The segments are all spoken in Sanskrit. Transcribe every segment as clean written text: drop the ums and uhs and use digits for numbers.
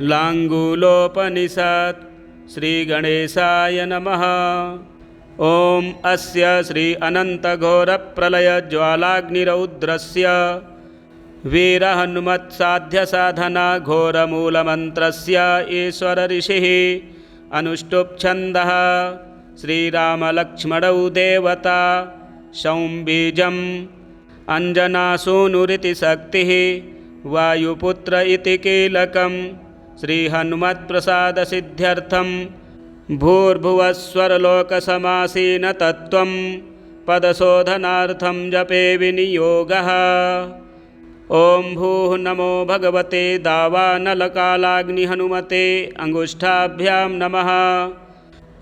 लाङ्गूलोपनिषत्। श्रीगणेशाय नमः। ॐ अस्य श्री अनन्तघोरप्रलयज्वालाग्निरौद्रस्य वीरहनुमत्साध्यसाधना घोरमूलमन्त्रस्य ईश्वरऋषिः अनुष्टुप्छन्दः। श्रीरामलक्ष्मणौ देवता सौम्बीजम् अञ्जनासूनुरिति शक्तिः वायुपुत्र इति कीलकं। श्रीहनुमत्प्रसादसिद्ध्यर्थं भूर्भुवस्वरलोकसमासीनतत्त्वं पदशोधनार्थं जपे विनियोगः। ॐ भूः नमो भगवते दावानलकालाग्निहनुमते अंगुष्ठाभ्यां नमः।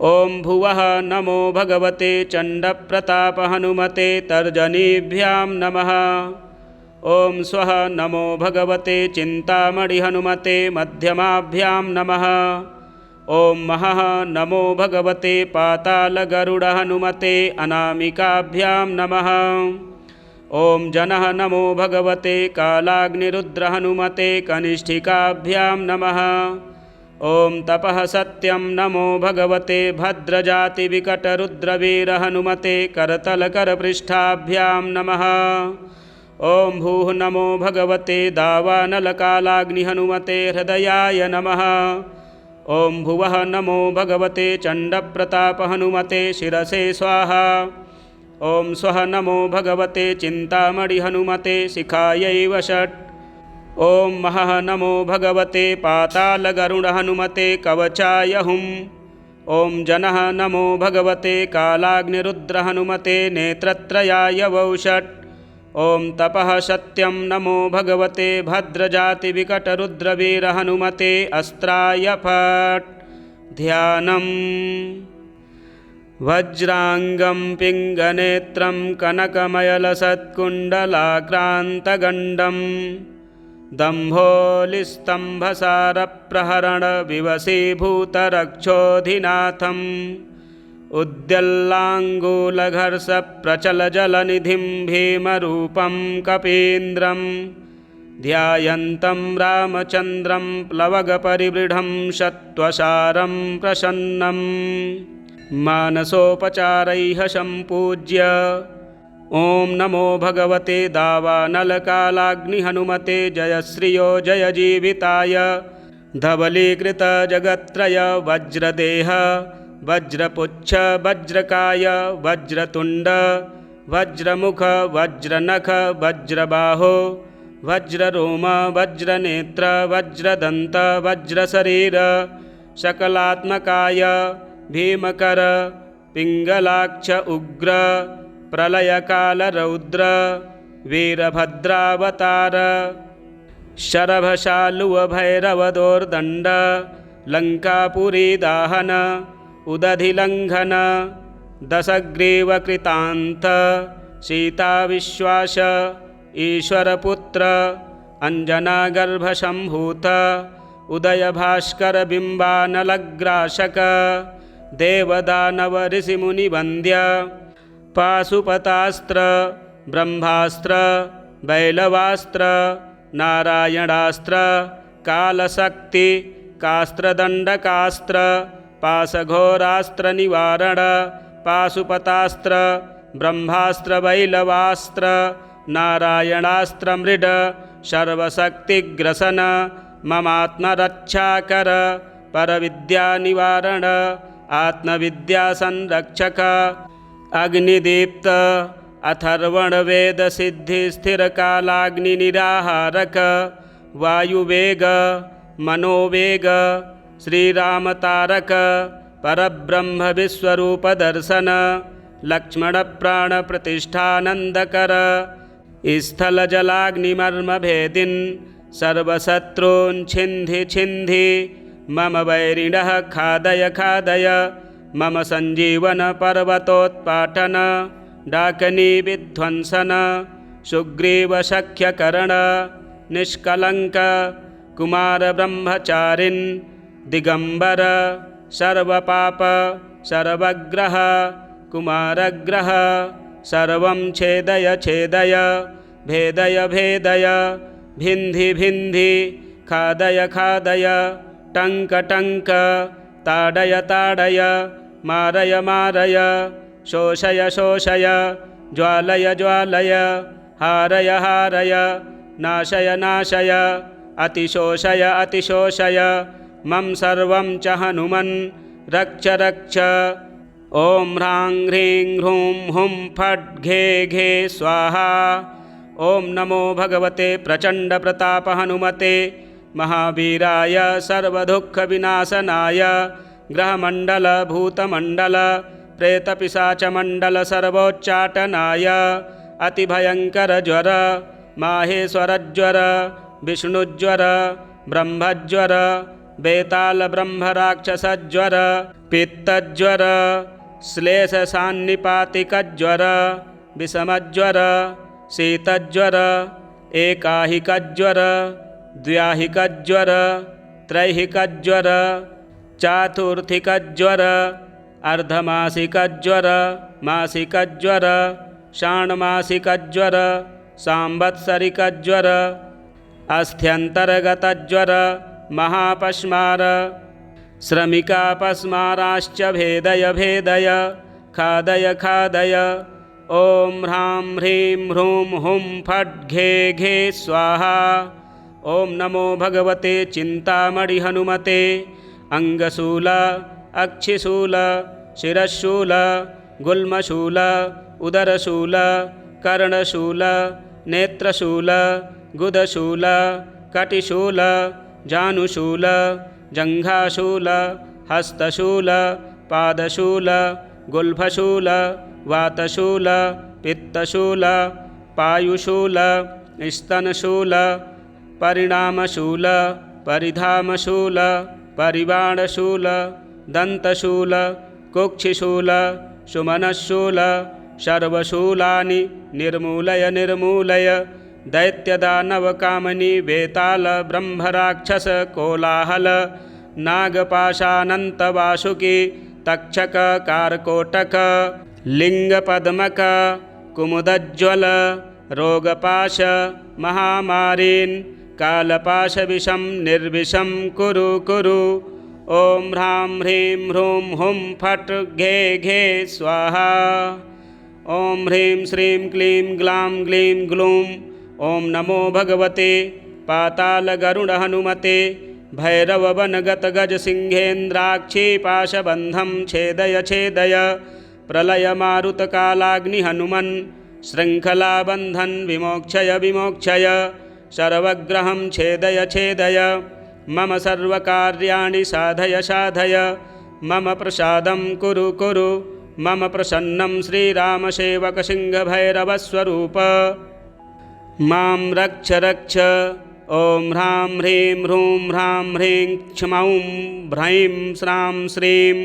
ॐ भुवः नमो भगवते चण्डप्रतापहनुमते तर्जनीभ्यां नमः। ॐ स्वः नमो भगवते चिन्तामणिहनुमते मध्यमाभ्यां नमः। ॐ महः नमो भगवते पातालगरुडहनुमते अनामिकाभ्यां नमः। ॐ जनः नमो भगवते कालाग्निरुद्रहनुमते कनिष्ठिकाभ्यां नमः। ॐ तपः सत्यं नमो भगवते भद्रजातिविकटरुद्रवीरहनुमते करतलकरपृष्ठाभ्यां नमः। ॐ भूः नमो भगवते दावानलकालाग्निहनुमते हृदयाय नमः। ॐ भुवः नमो भगवते चण्डप्रतापहनुमते शिरसे स्वाहा। ॐ स्वः नमो भगवते चिन्तामणिहनुमते शिखायै वषट्। ॐ महः नमो भगवते पातालगरुडहनुमते कवचाय हुम्। ॐ जनः नमो भगवते कालाग्निरुद्रहनुमते नेत्रत्रयाय वौषट्। ॐ तपः सत्यं नमो भगवते भद्रजातिविकटरुद्रवीरहनुमते अस्त्राय फट्। ध्यानम् वज्राङ्गं पिङ्गनेत्रं कनकमयलसत्कुण्डलाक्रान्तगण्डं दम्भोलिस्तम्भसारप्रहरणविवशीभूतरक्षोधिनाथम् उद्यल्लाङ्गूलघर्षप्रचलजलनिधिं भीमरूपं कपीन्द्रं ध्यायन्तं रामचन्द्रं प्लवगपरिवृढं सत्त्वसारं प्रसन्नं मानसोपचारैः सम्पूज्य। ॐ नमो भगवते दावानलकालाग्निहनुमते जयश्रियो जयजीविताय धवलीकृतजगत्त्रय वज्रदेह वज्रपुच्छ वज्रकाय वज्रतुण्ड वज्रमुख वज्रनख वज्रबाहो वज्ररोम वज्रनेत्र वज्रदन्त वज्रशरीर सकलात्मकाय भीमकर पिङ्गलाक्ष उग्र प्रलयकालरौद्र वीरभद्रावतार शरभशालुवभैरवदोर्दण्ड लङ्कापुरीदाहन उदधिलङ्घन दशग्रीवकृतान्त सीताविश्वास ईश्वरपुत्र अञ्जनागर्भसम्भूत उदयभास्करबिम्बानलग्रासक देवदानवऋषिमुनिवन्द्य पाशुपतास्त्र ब्रह्मास्त्र बैलवास्त्र नारायणास्त्र कालशक्ति कास्त्रदण्डकास्त्र पाशघोरास्त्रनिवारण पाशुपतास्त्र ब्रह्मास्त्र बैलवास्त्र नारायणास्त्रमृड सर्वशक्तिग्रसन ममात्मरक्षाकर परविद्यानिवारण आत्मविद्यासंरक्षक अग्निदीप्त अथर्वणवेदसिद्धिस्थिरकालाग्निनिराहारक वायुवेग मनोवेग श्रीरामतारक परब्रह्मविश्वरूपदर्शन लक्ष्मणप्राणप्रतिष्ठानन्दकर स्थलजलाग्निमर्मभेदिन् सर्वशत्रून् छिन्धि छिन्धि मम वैरिणः खादय खादय मम सञ्जीवन पर्वतोत्पाटन डाकनीविध्वंसन सुग्रीवसख्यकरण निष्कलङ्क कुमारब्रह्मचारिन् दिगम्बर सर्वपाप सर्वग्रह कुमारग्रह सर्वं छेदय छेदय भेदय भेदय भिन्धि भिन्धि खादय खादय टङ्क टङ्क ताडय ताडय मारय मारय शोषय शोषय ज्वालय ज्वालय हारय हारय नाशय नाशय अतिशोषय अतिशोषय मम सर्वं च हनुमन् रक्ष रक्ष। ॐ ह्रां ह्रीं ह्रूं हुं फट् घे घे स्वाहा। ॐ नमो भगवते प्रचण्डप्रताप हनुमते महावीराय सर्वदुःखविनाशनाय ग्रहमण्डल भूतमण्डल प्रेतपिशाचमण्डल सर्वोच्चाटनाय अतिभयङ्करज्वर माहेश्वरज्वर विष्णुज्वर ब्रह्मज्वर बेतालब्रह्मराक्षसज्वर पित्तज्वर श्लेषसान्निपातिकज्वर विषमज्वर शीतज्वर एकाहिकज्वर द्व्याहिकज्वर त्रैहिकज्वर चातुर्थिकज्वर अर्धमासिकज्वर मासिकज्वर षाण्मासिकज्वर सांवत्सरिकज्वर अस्थ्यन्तर्गतज्वर महापश्मार श्रमिकापस्माराश्च भेदय भेदय खादय खादय। ॐ ह्रां ह्रीं ह्रूं हुं फट् घे घे स्वाहा। ॐ नमो भगवते चिन्तामणि हनुमते अङ्गशूल अक्षिशूल शिरशूल गुल्मशूल उदरशूल कर्णशूल नेत्रशूल गुदशूल कटिशूल जानुशूल जङ्घाशूल हस्तशूल पादशूल गुल्फशूल वातशूल पित्तशूल पायुशूल स्तनशूल परिणामशूल परिधामशूल परिवाणशूल दन्तशूल कुक्षिशूल सुमनशूल सर्वशूलानि निर्मूलय निर्मूलय। दैत्यदानवकामनी वेताल ब्रह्मराक्षस कोलाहल नागपाशानन्तवासुकी तक्षक कारकोटक लिङ्गपद्मक कुमुदज्ज्वल रोगपाश महामारीन् कालपाशविषं निर्विषं कुरु कुरु। ॐ ह्रां ह्रीं ह्रूं हुं फट् घे घे स्वाहा। ॐ ह्रीं श्रीं क्लीं ग्लां ग्लीं ग्लूं। ॐ नमो भगवते पातालगरुडहनुमते भैरववनगतगजसिंहेन्द्राक्षीपाशबन्धं छेदय छेदय प्रलयमारुतकालाग्निहनुमन् शृङ्खलाबन्धन् विमोक्षय विमोक्षय सर्वग्रहं छेदय छेदय मम सर्वकार्याणि साधय साधय मम प्रसादं कुरु कुरु मम प्रसन्नं श्रीरामसेवकसिंहभैरवस्वरूप मां रक्ष रक्ष। ॐ ह्रां ह्रीं ह्रूं ह्रां ह्रीं क्ष्मौं ह्रैं श्रां श्रीं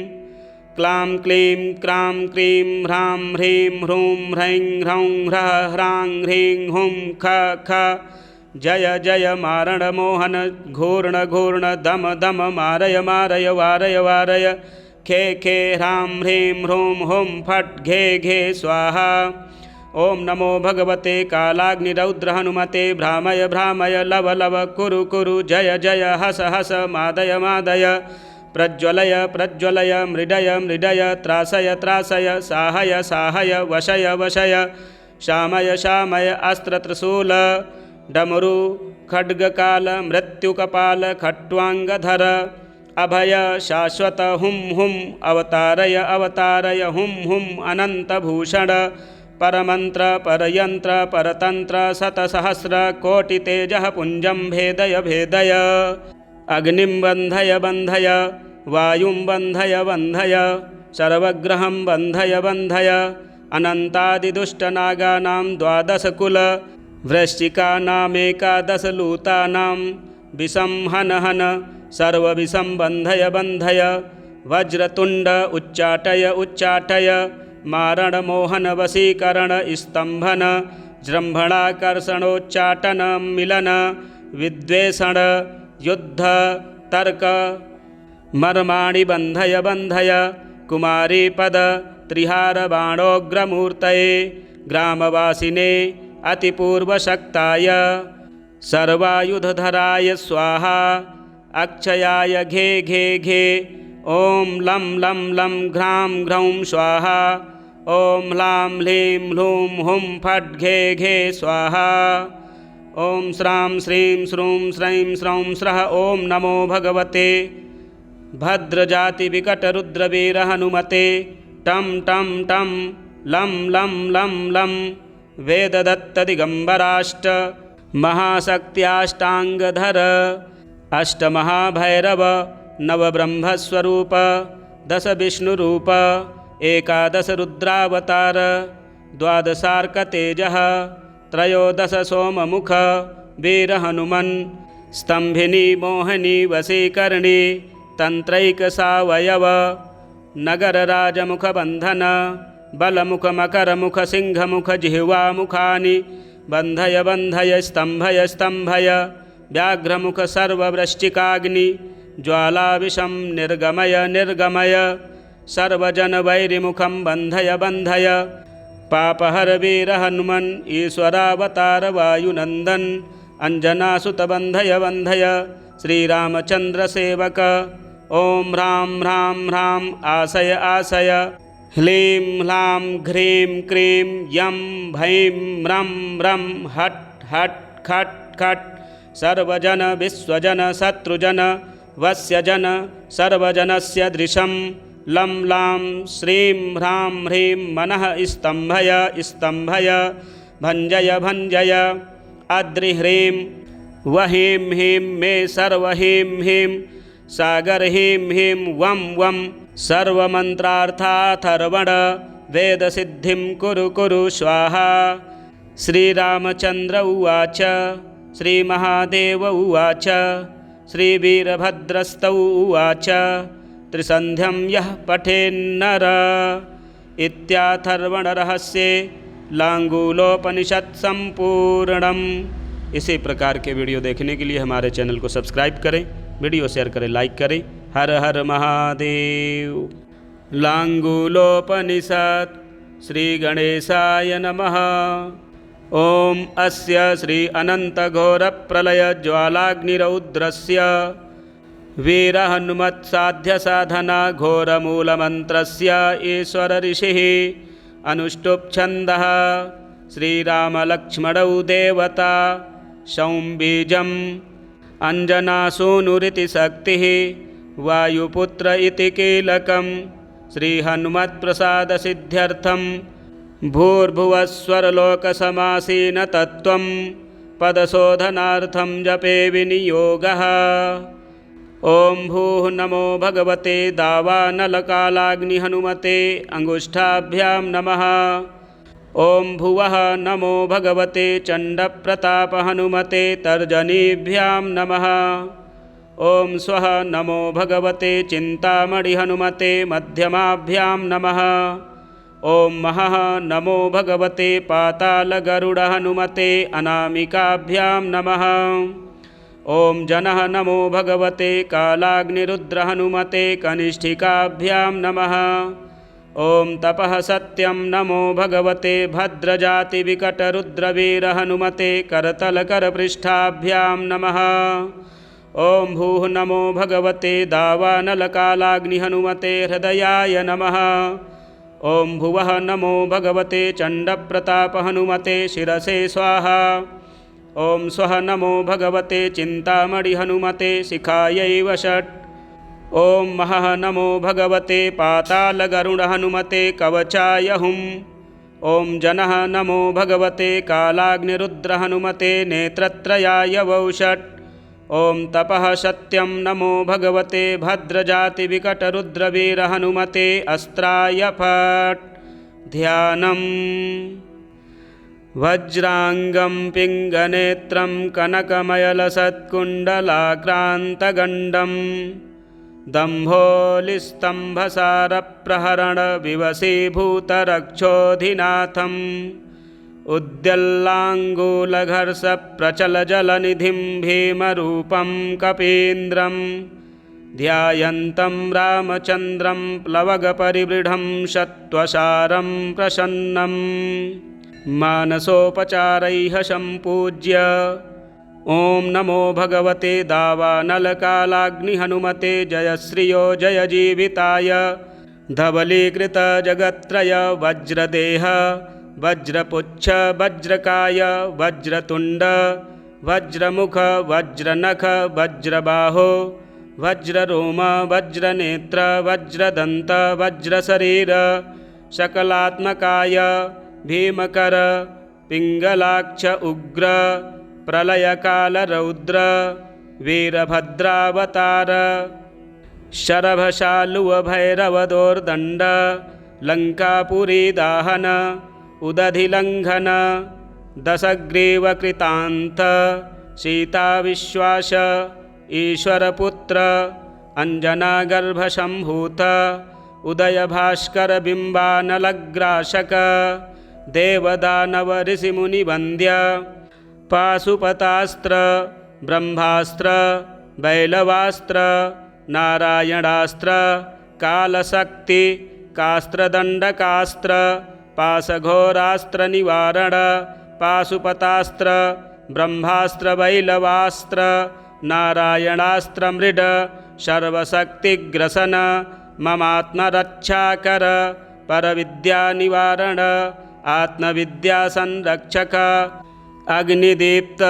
क्लां क्लीं क्रां क्रीं ह्रां ह्रीं ह्रूं ह्रैं ह्रौं ह्रः ह्रां ह्रीं हुं ख ख। जय जय मारणमोहन घूर्ण घूर्ण दम दम मारय मारय वारय वारय खे खे ह्रां ह्रीं ह्रूं हुं फट् घे घे स्वाहा। ॐ नमो भगवते कालाग्निरौद्रहनुमते भ्रामय भ्रामय लव लव कुरु कुरु जय जय हस हस मादय मादय प्रज्वलय प्रज्वलय मृडय मृडय त्रासय त्रासय साहय साहय वशय वशय शामय शामय अस्त्रत्रिशूल डमरु खड्गकाल मृत्युकपाल खट्वाङ्गधर अभय शाश्वत हुं हुं अवतारय अवतारय हुं हुं अनन्तभूषण परमन्त्र परयन्त्र परतन्त्र शतसहस्र कोटितेजः पुञ्जं भेदय भेदय अग्निं बन्धय बन्धय वायुं बन्धय बन्धय सर्वग्रहं बन्धय बन्धय अनन्तादिदुष्टनागानां द्वादशकुल वृश्चिकानामेकादशलूतानां विषं हन हन सर्वविषं बन्धय बन्धय वज्रतुण्ड उच्चाटय उच्चाटय मारणमोहन वशीकरण स्तम्भन जृम्भणाकर्षणोच्चाटन मिलन विद्वेषण युद्ध तर्क मर्माणि बन्धय बन्धय कुमारीपद त्रिहारबाणोग्रमूर्तये ग्रामवासिने अतिपूर्वशक्ताय सर्वायुधधराय स्वाहा अक्षयाय घे घे घे ॐ लं लं लं घ्रां घ्रौं स्वाहा ॐ ह्लां ह्लीं ह्लूं हुं फट् घे घे स्वाहा ॐ श्रां श्रीं श्रूं श्रैं स्रौं स्रः ॐ नमो भगवते भद्रजातिविकटरुद्रवीरहनुमते टं टं टं लं लं लं लं वेददत्तदिगम्बराष्ट महाशक्त्याष्टाङ्गधर अष्टमहाभैरव नवब्रह्मस्वरूप दश विष्णुरूप एकादश रुद्रावतार द्वादशार्कतेजः त्रयोदश सोममुख वीरहनुमन् स्तम्भिनी मोहिनी वशीकरणी तन्त्रैकसावयव नगरराजमुखबन्धन बलमुखमकरमुख सिंहमुख जिह्वामुखानि बन्धय बन्धय स्तम्भय स्तम्भय व्याघ्रमुख सर्ववृश्चिकाग्नि ज्वालाविषं निर्गमय निर्गमय सर्वजनवैरिमुखं बन्धय बन्धय पापहर वीर हनुमन् ईश्वरावतार वायुनन्दन अंजनासुत बन्धय बन्धय श्रीरामचन्द्र सेवक ॐ ह्रां ह्रां ह्रां आशय आशय ह्लीं ह्लां घ्रीं क्रीं यं भैं म्रं म्रं हट् हट् खट् खट् सर्वजन विश्वजन शत्रुजन वस्यजन सर्वजनस्य दृशं लं लां श्रीं ह्रां ह्रीं मनः स्तम्भय स्तम्भय भञ्जय भञ्जय अद्रिह्रीं वहीं हीं मे सर्वहीं हीं सागर हीं हीं वं वं सर्वमन्त्रार्थाथर्वण वेदसिद्धिं कुरु कुरु स्वाहा श्रीरामचन्द्र उवाच श्रीमहादेव उवाच श्रीवीरभद्रस्त उवाच त्रिसन्ध्यं यः पठेन्नर इत्याथर्वणरहस्ये लांगूलोपनिषत् संपूर्णम्। इसी प्रकार के वीडियो देखने के लिए हमारे चैनल को सब्सक्राइब करें, वीडियो शेयर करें, लाइक करें। हर हर महादेव। लांगूलोपनिषत् श्री गणेशाय नमः। ओम अस्य श्री अनन्तघोरप्रलयज्वालाग्निरौद्रस्य वीरहनुमत्साध्यसाधना घोरमूलमन्त्रस्य ईश्वर ऋषिः अनुष्टुप्छन्दः श्रीरामलक्ष्मणौ देवता सौम्बीजम् अञ्जनासूनुरिति शक्तिः वायुपुत्र इति कीलकं श्रीहनुमत्प्रसादसिद्ध्यर्थं भूर्भुवस्वरलोकसमासीनतत्त्वं पदशोधनार्थं जपे विनियोगः। ॐ भूः नमो भगवते दावानलकालाग्निहनुमते अंगुष्ठाभ्यां नमः। ॐ भुवः नमो भगवते चण्डप्रतापहनुमते तर्जनीभ्यां नमः। ॐ स्वः नमो भगवते चिन्तामणिहनुमते मध्यमाभ्यां नमः। ॐ महः नमो भगवते पातालगरुडहनुमते अनामिकाभ्यां नमः। ॐ जनः नमो भगवते कालाग्निरुद्रहनुमते कनिष्ठिकाभ्यां नमः। ॐ तपः सत्यं नमो भगवते भद्रजातिविकटरुद्रवीरहनुमते करतलकरपृष्ठाभ्यां नमः। ॐ भूः नमो भगवते दावानलकालाग्निहनुमते हृदयाय नमः। ॐ भुवः नमो भगवते चण्डप्रतापहनुमते शिरसे स्वाहा। ॐ स्वः नमो भगवते चिन्तामणिहनुमते शिखायै वषट्। ॐ महः नमो भगवते पातालगरुडहनुमते कवचाय हुम्। ॐ जनः नमो भगवते कालाग्निरुद्रहनुमते नेत्रत्रयाय वौषट्। ॐ तपः सत्यं नमो भगवते भद्रजातिविकटरुद्रवीरहनुमते अस्त्राय फट्। ध्यानम् वज्रांगं पिंगनेत्रं कनकमयलसत्कुण्डलाक्रान्तगण्डं दम्भोलिस्तम्भसारप्रहरणविवशीभूतरक्षोधिनाथम् उद्यल्लाङ्गूलघर्षप्रचलजलनिधिं भीमरूपं कपीन्द्रं ध्यायन्तं रामचन्द्रं प्लवगपरिवृढं सत्त्वसारं प्रसन्नं मानसोपचारैः सम्पूज्य ॐ नमो भगवते दावानलकालाग्निहनुमते जयश्रियो जय जीविताय धवलीकृत जगत्त्रय वज्रदेह वज्रपुच्छ वज्रकाय वज्रतुण्ड वज्रमुख वज्रनख वज्रबाहो वज्ररोम वज्रनेत्र वज्रदन्त वज्रशरीर सकलात्मकाय भीमकर पिङ्गलाक्ष उग्र प्रलयकालरौद्र वीरभद्रावतार शरभशालुवभैरवदोर्दण्ड लङ्कापुरीदाहन उदधिलङ्घन दशग्रीवकृतान्त सीताविश्वास ईश्वरपुत्र अञ्जनागर्भसम्भूत उदयभास्करबिम्बानलग्रासक देवदानवऋषिमुनिवन्द्य पाशुपतास्त्र ब्रह्मास्त्र बैलवास्त्र नारायणास्त्र कालशक्ति कास्त्रदण्डकास्त्र पाशघोरास्त्रनिवारण पाशुपतास्त्र ब्रह्मास्त्र बैलवास्त्र नारायणास्त्रमृड सर्वशक्तिग्रसन ममात्मरक्षाकर परविद्यानिवारण आत्मविद्यासंरक्षक अग्निदीप्त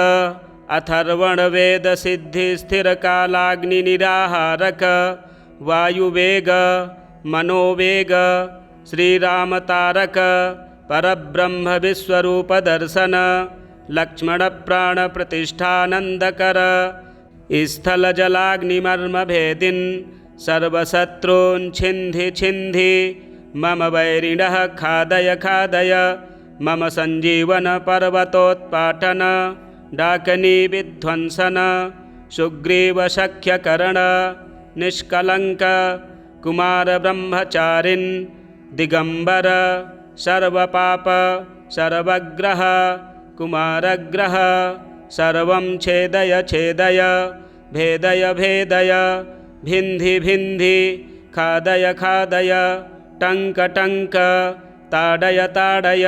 अथर्वणवेदसिद्धिस्थिरकालाग्निनिराहारक वायुवेग मनोवेग श्रीरामतारक परब्रह्मविश्वरूपदर्शन लक्ष्मणप्राणप्रतिष्ठानन्दकर स्थलजलाग्निमर्मभेदिन् सर्वशत्रून् छिन्धि छिन्धि मम वैरिणः खादय खादय मम सञ्जीवन पर्वतोत्पाटन डाकनीविध्वंसन सुग्रीवसख्यकरण निष्कलङ्क कुमारब्रह्मचारिन् दिगम्बर सर्वपाप सर्वग्रह कुमारग्रह सर्वं छेदय छेदय भेदय भेदय भिन्धि भिन्धि खादय खादय टङ्क टङ्क ताडय ताडय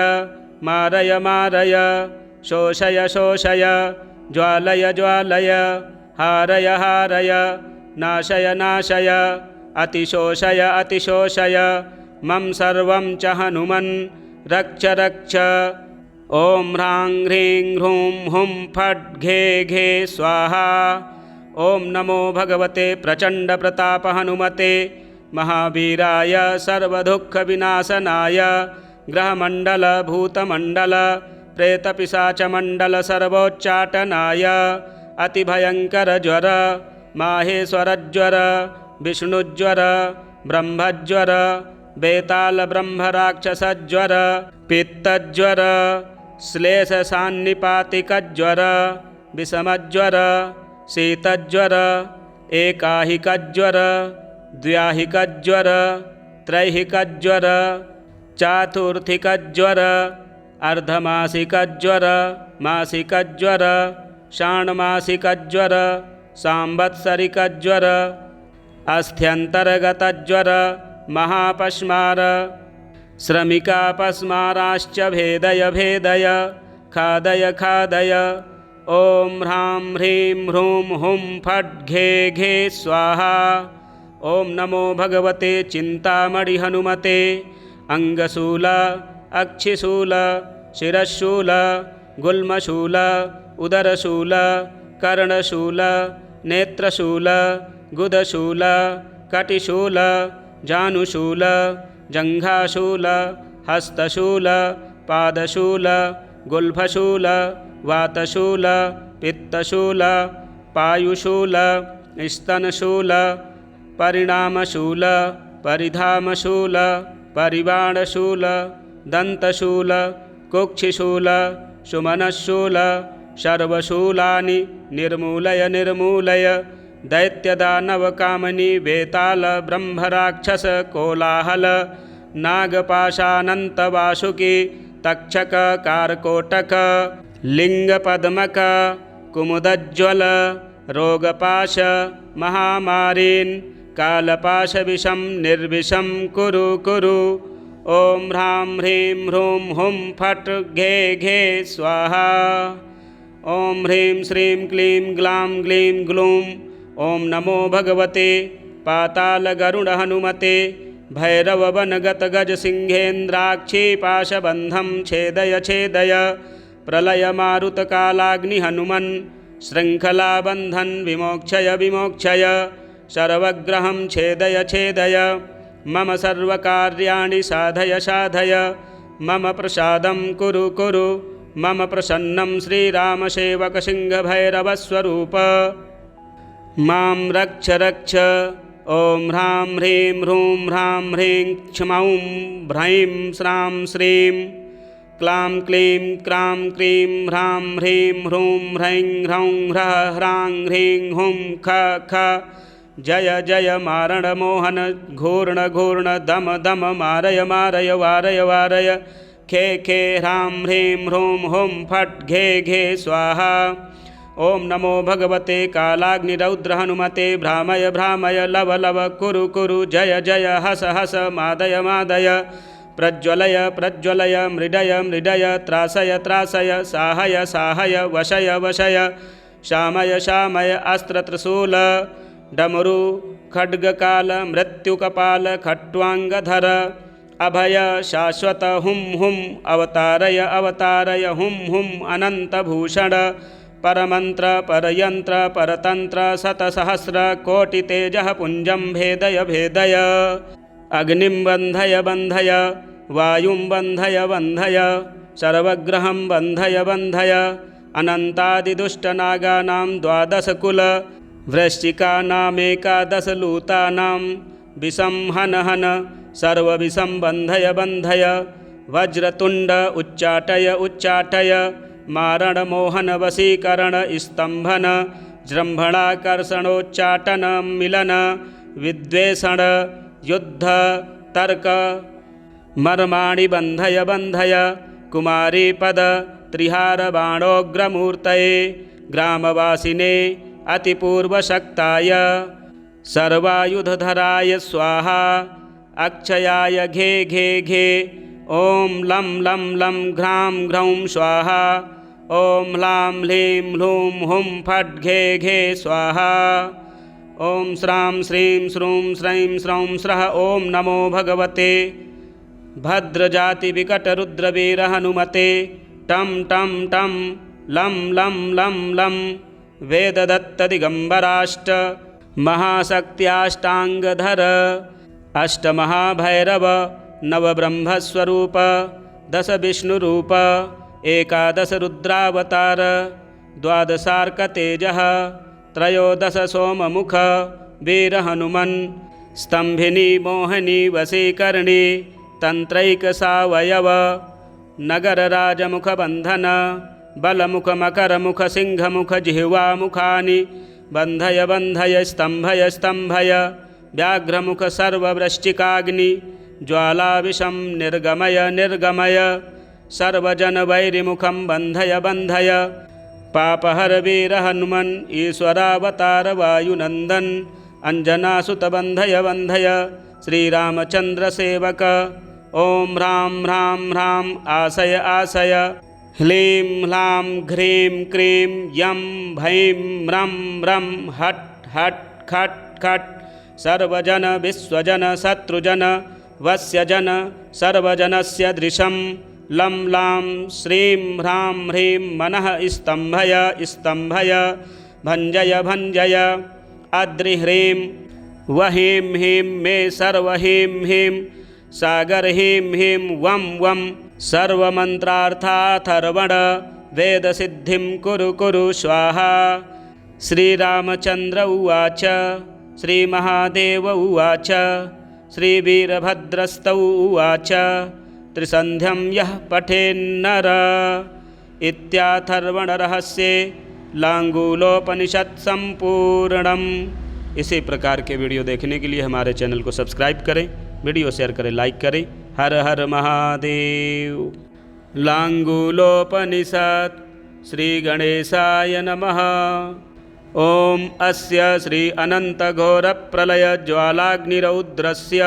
मारय मारय शोषय शोषय ज्वालय ज्वालय हारय हारय नाशय नाशय अतिशोषय अतिशोषय मम सर्वं च हनुमन् रक्ष रक्ष ॐ ह्रां ह्रीं ह्रूं हुं फट् घे घे स्वाहा। ॐ नमो भगवते प्रचण्डप्रतापहनुमते महावीराय सर्वदुःखविनाशनाय ग्रहमण्डल भूतमण्डल प्रेतपिशाचमण्डल सर्वोच्चाटनाय अतिभयङ्करज्वर माहेश्वरज्वर विष्णुज्वर ब्रह्मज्वर बेतालब्रह्मराक्षसज्वर पित्तज्वर श्लेषसान्निपातिकज्वर विषमज्वर शीतज्वर एकाहिकज्वर द्व्याहिकज्वर त्रैहिकज्वर चातुर्थिकज्वर अर्धमासिकज्वर मासिकज्वर षाण्मासिकज्वर सांवत्सरिकज्वर अस्थ्यन्तर्गतज्वर महापस्मार श्रमिकापस्माराश्च भेदय भेदय खादय खादय ॐ ह्रां ह्रीं ह्रूं हुं फट् घे घे स्वाहा। ॐ नमो भगवते चिन्तामणिहनुमते अङ्गशूल अक्षिशूल शिरशूल गुल्मशूल उदरशूल कर्णशूल नेत्रशूल गुदशूल कटिशूल जानुशूल जङ्घाशूल हस्तशूल पादशूल गुल्फशूल वातशूल पित्तशूल पायुशूल स्तनशूल परिणामशूल परिधामशूल परिवाणशूल दन्तशूल कुक्षिशूल सुमनशूल सर्वशूलानि निर्मूलय निर्मूलय दैत्यदानवकामनी वेताल ब्रह्मराक्षस कोलाहल नागपाशानन्तवासुकी तक्षक कारकोटक लिङ्गपद्मक कुमुदज्ज्वल रोगपाश महामारीन् कालपाशविषं निर्विषं कुरु कुरु। ॐ ह्रां ह्रीं ह्रूं हुं फट् घे घे स्वाहा। ॐ ह्रीं श्रीं क्लीं ग्लां ग्लीं ग्लूं ॐ नमो भगवते पातालगरुडहनुमते भैरववनगतगजसिंहेन्द्राक्षीपाशबन्धं छेदय छेदय प्रलयमारुतकालाग्निहनुमन् शृङ्खलाबन्धन् विमोक्षय विमोक्षय सर्वग्रहं छेदय छेदय मम सर्वकार्याणि साधय साधय मम प्रसादं कुरु कुरु मम प्रसन्नं श्रीरामसेवकसिंहभैरवस्वरूप मां रक्ष रक्ष ॐ ह्रां ह्रीं ह्रूं ह्रां ह्रीं क्ष्मौं ह्रैं स्रां श्रीं क्लां क्लीं क्रां क्रीं ह्रां ह्रीं ह्रूं ह्रैं ह्रौं ह्रः ह्रां ह्रीं हुं ख ख जय जय मारणमोहन घूर्ण घूर्ण दम दम मारय मारय वारय वारय खे खे ह्रां ह्रीं ह्रूं हुं फट् घे घे स्वाहा ॐ नमो भगवते कालाग्निरौद्रहनुमते भ्रामय भ्रामय लव लव कुरु कुरु जय जय हस हस मादय मादय प्रज्वलय प्रज्वलय मृडय मृडय त्रासय त्रासय साहय साहय वशय वशय शामय शामय अस्त्रत्रिशूल डमरु खड्गकाल मृत्युकपाल खट्वाङ्गधर अभय शाश्वत हुं हुं अवतारय अवतारय हुं हुं अनन्तभूषण परमन्त्र परयन्त्र परतन्त्र शतसहस्र कोटितेजः पुञ्जं भेदय भेदय अग्निं बन्धय बन्धय वायुं बन्धय बन्धय सर्वग्रहं बन्धय बन्धय अनन्तादिदुष्टनागानां द्वादशकुल वृश्चिकानामेकादशलूतानां विषं हन हन सर्वविषं बन्धय बन्धय वज्रतुण्ड उच्चाटय उच्चाटय मारणमोहन वशीकरण स्तम्भन जृम्भणाकर्षणोच्चाटन मिलन विद्वेषण युद्ध तर्क मर्माणि बन्धय बन्धय कुमारीपद त्रिहारबाणोग्रमूर्तये ग्रामवासिने अतिपूर्वशक्ताय सर्वायुधधराय स्वाहा अक्षयाय घे घे घे ॐ लं लं लं घ्रां घ्रौं स्वाहा ॐ ह्लां ह्लीं ह्लूं हुं फट् घे घे स्वाहा ॐ श्रां श्रीं श्रूं श्रैं स्रौं स्रः ॐ नमो भगवते भद्रजातिविकटरुद्रवीरहनुमते टं टं टं लं लं लं लं वेददत्तदिगम्बराष्ट महाशक्त्याष्टाङ्गधर अष्टमहाभैरव नवब्रह्मस्वरूप दश विष्णुरूप एकादश रुद्रावतार द्वादशार्कतेजः त्रयोदश सोममुख वीरहनुमन् स्तम्भिनी मोहिनी वशीकरणी तन्त्रैकसावयव नगरराजमुखबन्धन बलमुखमकरमुख सिंहमुख जिह्वामुखानि बन्धय बन्धय स्तम्भय स्तम्भय व्याघ्रमुख सर्ववृश्चिकाग्नि ज्वालाविषं निर्गमय निर्गमय सर्वजनवैरिमुखं बन्धय बन्धय पापहर वीरहनुमन् ईश्वरावतार वायुनन्दन अंजनासुत बन्धय बन्धय श्रीरामचन्द्रसेवक ॐ ह्रां ह्रां ह्रां आशय आशय ह्लीं ह्लां घ्रीं क्रीं यं भैं म्रं म्रं हट् हट् खट् खट् सर्वजन विश्वजन शत्रुजन वस्यजन सर्वजनस्य दृशं लं लां श्रीं ह्रां ह्रीं मनः स्तम्भय स्तम्भय भञ्जय भञ्जय अद्रिह्रीं वहीं हीं मे सर्वहीं हीं सागर हीं हीं वं वं सर्वमन्त्रार्थाथर्वण वेदसिद्धिं कुरु कुरु स्वाहा श्रीरामचन्द्र उवाच श्रीमहादेव उवाच श्रीवीरभद्रस्तौ उवाच त्रिसन्ध्यं यः पठेन्नर इत्याथर्वणरहस्ये लांगूलोपनिषत् संपूर्णम्। इसी प्रकार के वीडियो देखने के लिए हमारे चैनल को सब्सक्राइब करें, वीडियो शेयर करें, लाइक करें। हर हर महादेव। लांगूलोपनिषत् श्री गणेशाय नमः। ओम अस्य श्री अनन्तघोरप्रलयज्वालाग्निरौद्रस्य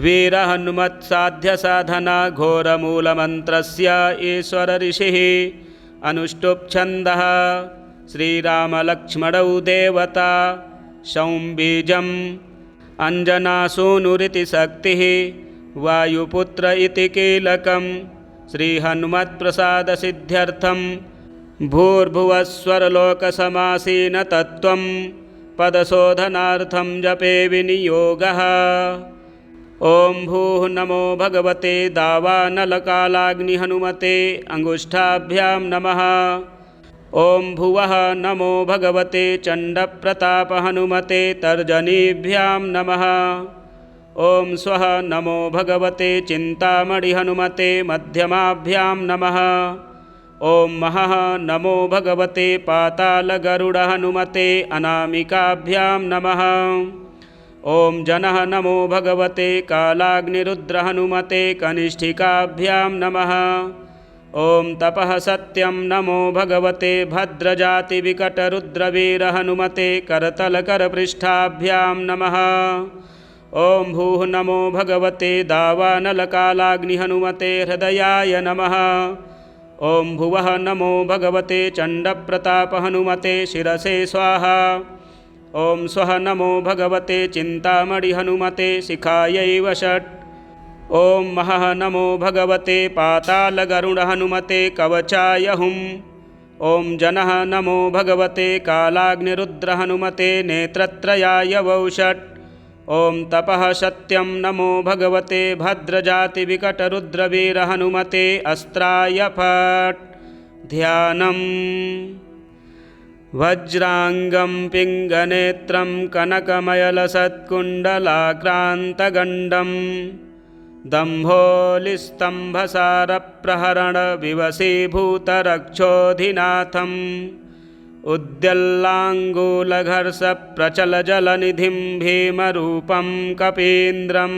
वीरहनुमत्साध्यसाधना घोरमूलमन्त्रस्य ईश्वर ऋषिः अनुष्टुप् छन्दः श्रीरामलक्ष्मणौ देवता सौम्बीजम् अञ्जनासूनुरिति शक्तिः वायुपुत्र इति कीलकं श्रीहनुमत्प्रसादसिद्ध्यर्थं भूर्भुवस्वरलोकसमासीनतत्त्वं पदशोधनार्थं जपे विनियोगः। ॐ भूः नमो भगवते दावानलकालाग्निहनुमते अंगुष्ठाभ्यां नमः। ॐ भुवः नमो भगवते चण्डप्रतापहनुमते तर्जनीभ्यां नमः। ॐ स्वः नमो भगवते चिन्तामणिहनुमते मध्यमाभ्यां नमः। ॐ महः नमो भगवते पातालगरुडहनुमते अनामिकाभ्यां नमः। ॐ जनः नमो भगवते कालाग्निरुद्रहनुमते कनिष्ठिकाभ्यां नमः। ॐ तपः सत्यं नमो भगवते भद्रजातिविकटरुद्रवीरहनुमते करतलकरपृष्ठाभ्यां नमः। ॐ भूः नमो भगवते दावानलकालाग्निहनुमते हृदयाय नमः। ॐ भुवः नमो भगवते चण्डप्रतापहनुमते शिरसे स्वाहा। ॐ स्वः नमो भगवते चिन्तामणिहनुमते शिखायै वषट्। ॐ महः नमो भगवते पातालगरुडहनुमते कवचाय हुम्। ॐ जनः नमो भगवते कालाग्निरुद्रहनुमते नेत्रत्रयाय वौषट्। ॐ तपः सत्यं नमो भगवते भद्रजातिविकटरुद्रवीरहनुमते अस्त्राय फट्। ध्यानम् वज्राङ्गं पिङ्गनेत्रं कनकमयलसत्कुण्डलाक्रान्तगण्डं दम्भोलिस्तम्भसारप्रहरणविवशीभूतरक्षोधिनाथम् उद्यल्लाङ्गूलघर्षप्रचलजलनिधिं भीमरूपं कपीन्द्रं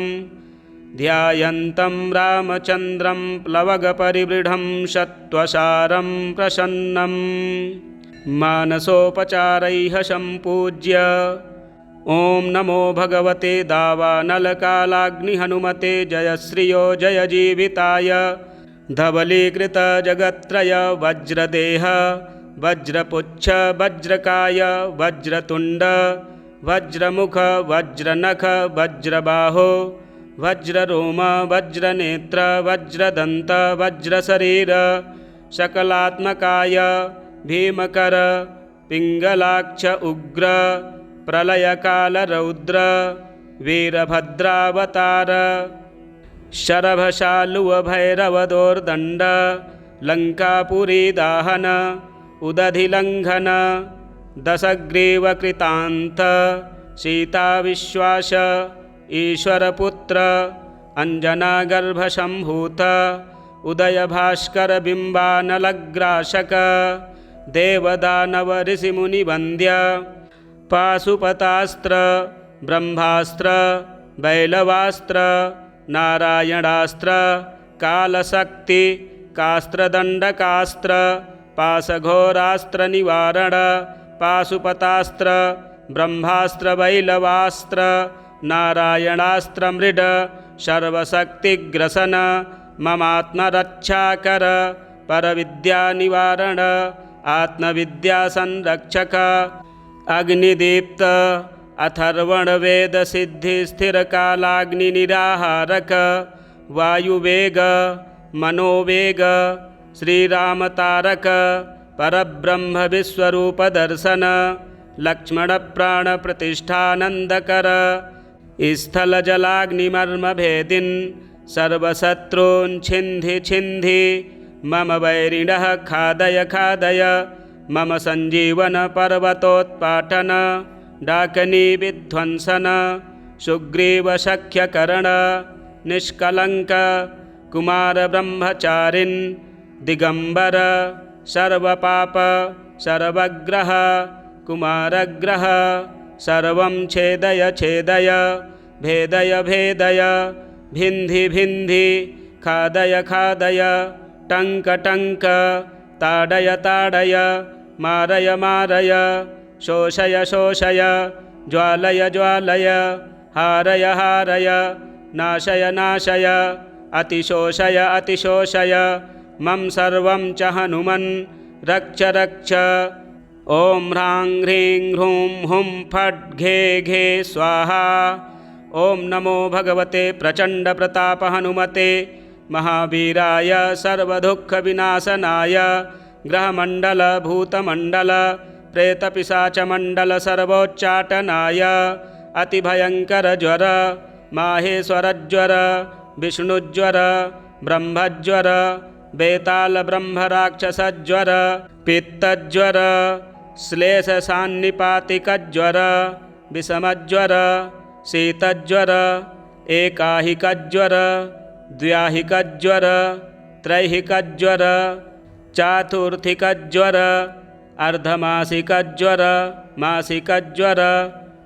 ध्यायन्तं रामचन्द्रं प्लवगपरिवृढं सत्त्वसारं प्रसन्नं मानसोपचारैः सम्पूज्य ॐ नमो भगवते दावानलकालाग्निहनुमते जयश्रियो जयजीविताय धवलीकृतजगत्त्रय वज्रदेह वज्रपुच्छ वज्रकाय वज्रतुण्ड वज्रमुख वज्रनख वज्रबाहो वज्ररोम वज्रनेत्र वज्रदन्त वज्रशरीर सकलात्मकाय भीमकर पिङ्गलाक्ष उग्र प्रलयकालरौद्र वीरभद्रावतार शरभशालुवभैरवदोर्दण्ड लङ्कापुरीदाहन उदधिलङ्घन दशग्रीवकृतान्त सीताविश्वास ईश्वरपुत्र अञ्जनागर्भसम्भूत उदयभास्करबिम्बानलग्रासक देवदानवऋषिमुनिवन्द्य पाशुपतास्त्र ब्रह्मास्त्र बैलवास्त्र नारायणास्त्र कालशक्ति कास्त्रदण्डकास्त्र पाशघोरास्त्रनिवारण पाशुपतास्त्र ब्रह्मास्त्र बैलवास्त्र नारायणास्त्रमृड सर्वशक्तिग्रसन ममात्मरक्षाकर परविद्यानिवारण आत्मविद्यासंरक्षक अग्निदीप्त अथर्वणवेदसिद्धिस्थिरकालाग्निनिराहारक वायुवेग मनोवेग श्रीरामतारक परब्रह्मविश्वरूपदर्शन लक्ष्मणप्राणप्रतिष्ठानन्दकर स्थलजलाग्निमर्मभेदिन् सर्वशत्रून् छिन्धि छिन्धि मम वैरिणः खादय खादय मम सञ्जीवन पर्वतोत्पाटन डाकनीविध्वंसन सुग्रीवसख्यकरण निष्कलङ्क कुमारब्रह्मचारिन् दिगम्बर सर्वपाप सर्वग्रह कुमारग्रह सर्वं छेदय छेदय भेदय भेदय भिन्धि भिन्धि खादय खादय टङ्क टङ्क ताडय ताडय मारय मारय शोषय शोषय ज्वालय ज्वालय हारय हारय नाशय नाशय अतिशोषय अतिशोषय मम सर्वं च हनुमन् रक्ष रक्ष। ॐ ह्रां ह्रीं ह्रूं हुं फट् घे घे स्वाहा। ॐ नमो भगवते प्रचण्डप्रतापहनुमते महावीराय सर्वदुःखविनाशनाय ग्रहमण्डल भूतमण्डल प्रेतपिशाचमण्डल सर्वोच्चाटनाय अतिभयङ्करज्वर माहेश्वरज्वर विष्णुज्वर ब्रह्मज्वर बेतालब्रह्मराक्षसज्वर पित्तज्वर श्लेषसान्निपातिकज्वर विषमज्वर शीतज्वर एकाहिकज्वर द्व्याहिकज्वर त्रैहिकज्वर चातुर्थिकज्वर अर्धमासिकज्वर मासिकज्वर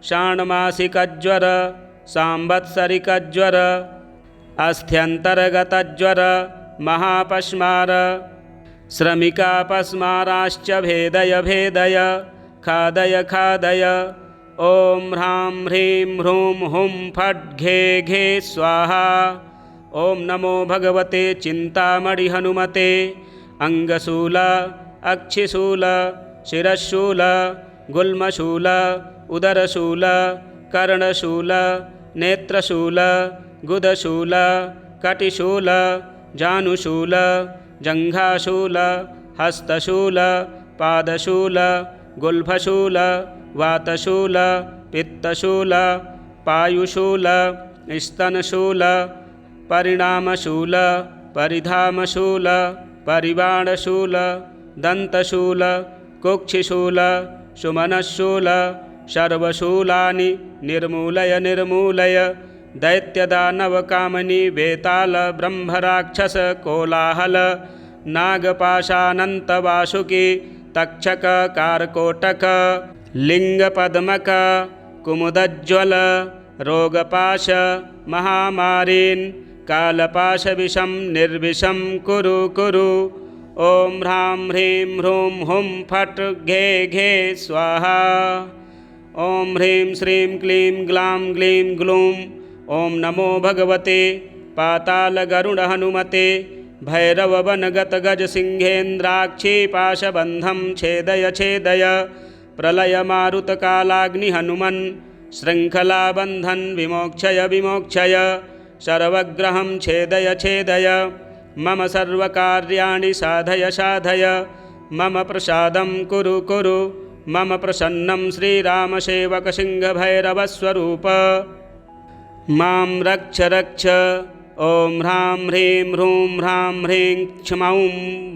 षाण्मासिकज्वर सांवत्सरिकज्वर अस्थ्यन्तर्गतज्वर महापश्मार श्रमिकापस्माराश्च भेदय भेदय खादय खादय। ॐ ह्रां ह्रीं ह्रूं हुं फट् घे घे स्वाहा। ॐ नमो भगवते चिन्तामणि हनुमते अङ्गशूल अक्षिशूल शिरशूल गुल्मशूल उदरशूल कर्णशूल नेत्रशूल गुदशूल कटिशूल जानुशूल जङ्घाशूल हस्तशूल पादशूल गुल्फशूल वातशूल पित्तशूल पायुशूल स्तनशूल परिणामशूल परिधामशूल परिवाणशूल दन्तशूल कुक्षिशूल सुमनशूल सर्वशूलानि निर्मूलय निर्मूलय। दैत्यदानवकामनी वेताल ब्रह्मराक्षस कोलाहल नागपाशानन्तवासुकी तक्षक कारकोटक लिङ्गपद्मक कुमुदज्ज्वल रोगपाश महामारीन् कालपाशविषं निर्विषं कुरु कुरु। ॐ ह्रां ह्रीं ह्रूं हुं फट् घे घे स्वाहा। ॐ ह्रीं श्रीं क्लीं ग्लां ग्लीं ग्लूं। ॐ नमो भगवते पातालगरुडहनुमते भैरववनगतगजसिंहेन्द्राक्षीपाशबन्धं छेदय छेदय। प्रलयमारुतकालाग्निहनुमन् शृङ्खलाबन्धन् विमोक्षय विमोक्षय। सर्वग्रहं छेदय छेदय। मम सर्वकार्याणि साधय साधय। मम प्रसादं कुरु कुरु। मम प्रसन्नं श्रीरामसेवकसिंहभैरवस्वरूप मां रक्ष रक्ष। ॐ ह्रां ह्रीं ह्रूं ह्रां ह्रीं क्ष्मौं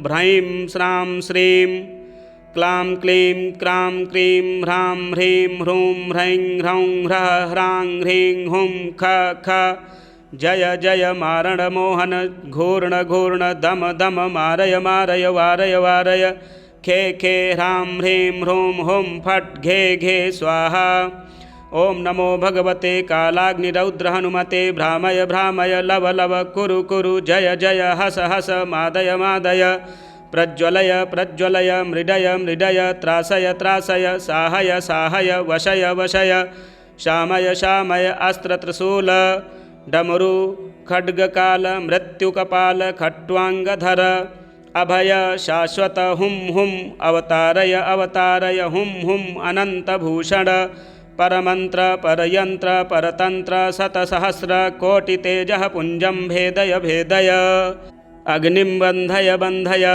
ह्रैं श्रां श्रीं क्लां क्लीं क्रां क्रीं ह्रां ह्रीं ह्रूं ह्रैं ह्रौं ह्रः ह्रां ह्रीं हुं ख ख। जय जय मारणमोहन घूर्ण घूर्ण दम दम मारय मारय वारय वारय। खे खे ह्रां ह्रीं ह्रूं हुं फट् घे घे स्वाहा। ॐ नमो भगवते कालाग्निरौद्रहनुमते भ्रामय भ्रामय लव लव कुरु कुरु। जय जय हस हस मादय मादय प्रज्वलय प्रज्वलय मृडय मृडय त्रासय त्रासय साहय साहय वशय वशय शामय शामय अस्त्रत्रिशूल डमरु खड्गकाल मृत्युकपाल खट्वाङ्गधर अभय शाश्वत हुं हुं अवतारय अवतारय हुं हुं अनन्तभूषण परमन्त्र परयन्त्र परतन्त्र शतसहस्र कोटितेजः पुञ्जं भेदय भेदय। अग्निं बन्धय बन्धय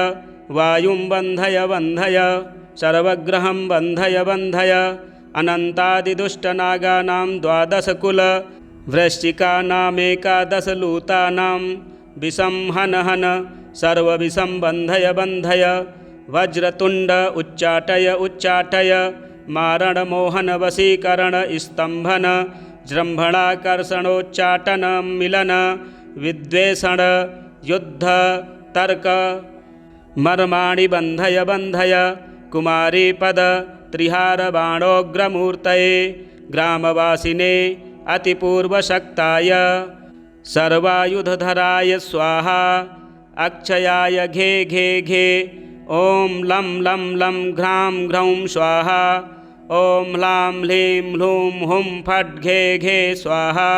वायुं बन्धय बन्धय सर्वग्रहं बन्धय बन्धय। अनन्तादिदुष्टनागानां द्वादशकुल वृश्चिकानामेकादशलूतानां विषं हन हन सर्वविषं बन्धय बन्धय। वज्रतुण्ड उच्चाटय उच्चाटय मारणमोहन वशीकरण स्तम्भन जृम्भणाकर्षणोच्चाटन मिलन विद्वेषण युद्ध तर्क मर्माणि बन्धय बन्धय। कुमारीपद त्रिहारबाणोग्रमूर्तये ग्रामवासिने अतिपूर्वशक्ताय सर्वायुधधराय स्वाहा। अक्षयाय घे घे घे। ॐ लं लं लं घ्रां घ्रौं स्वाहा। ॐ ह्लां ह्लीं ह्लूं हुं फट् घे घे स्वाहा।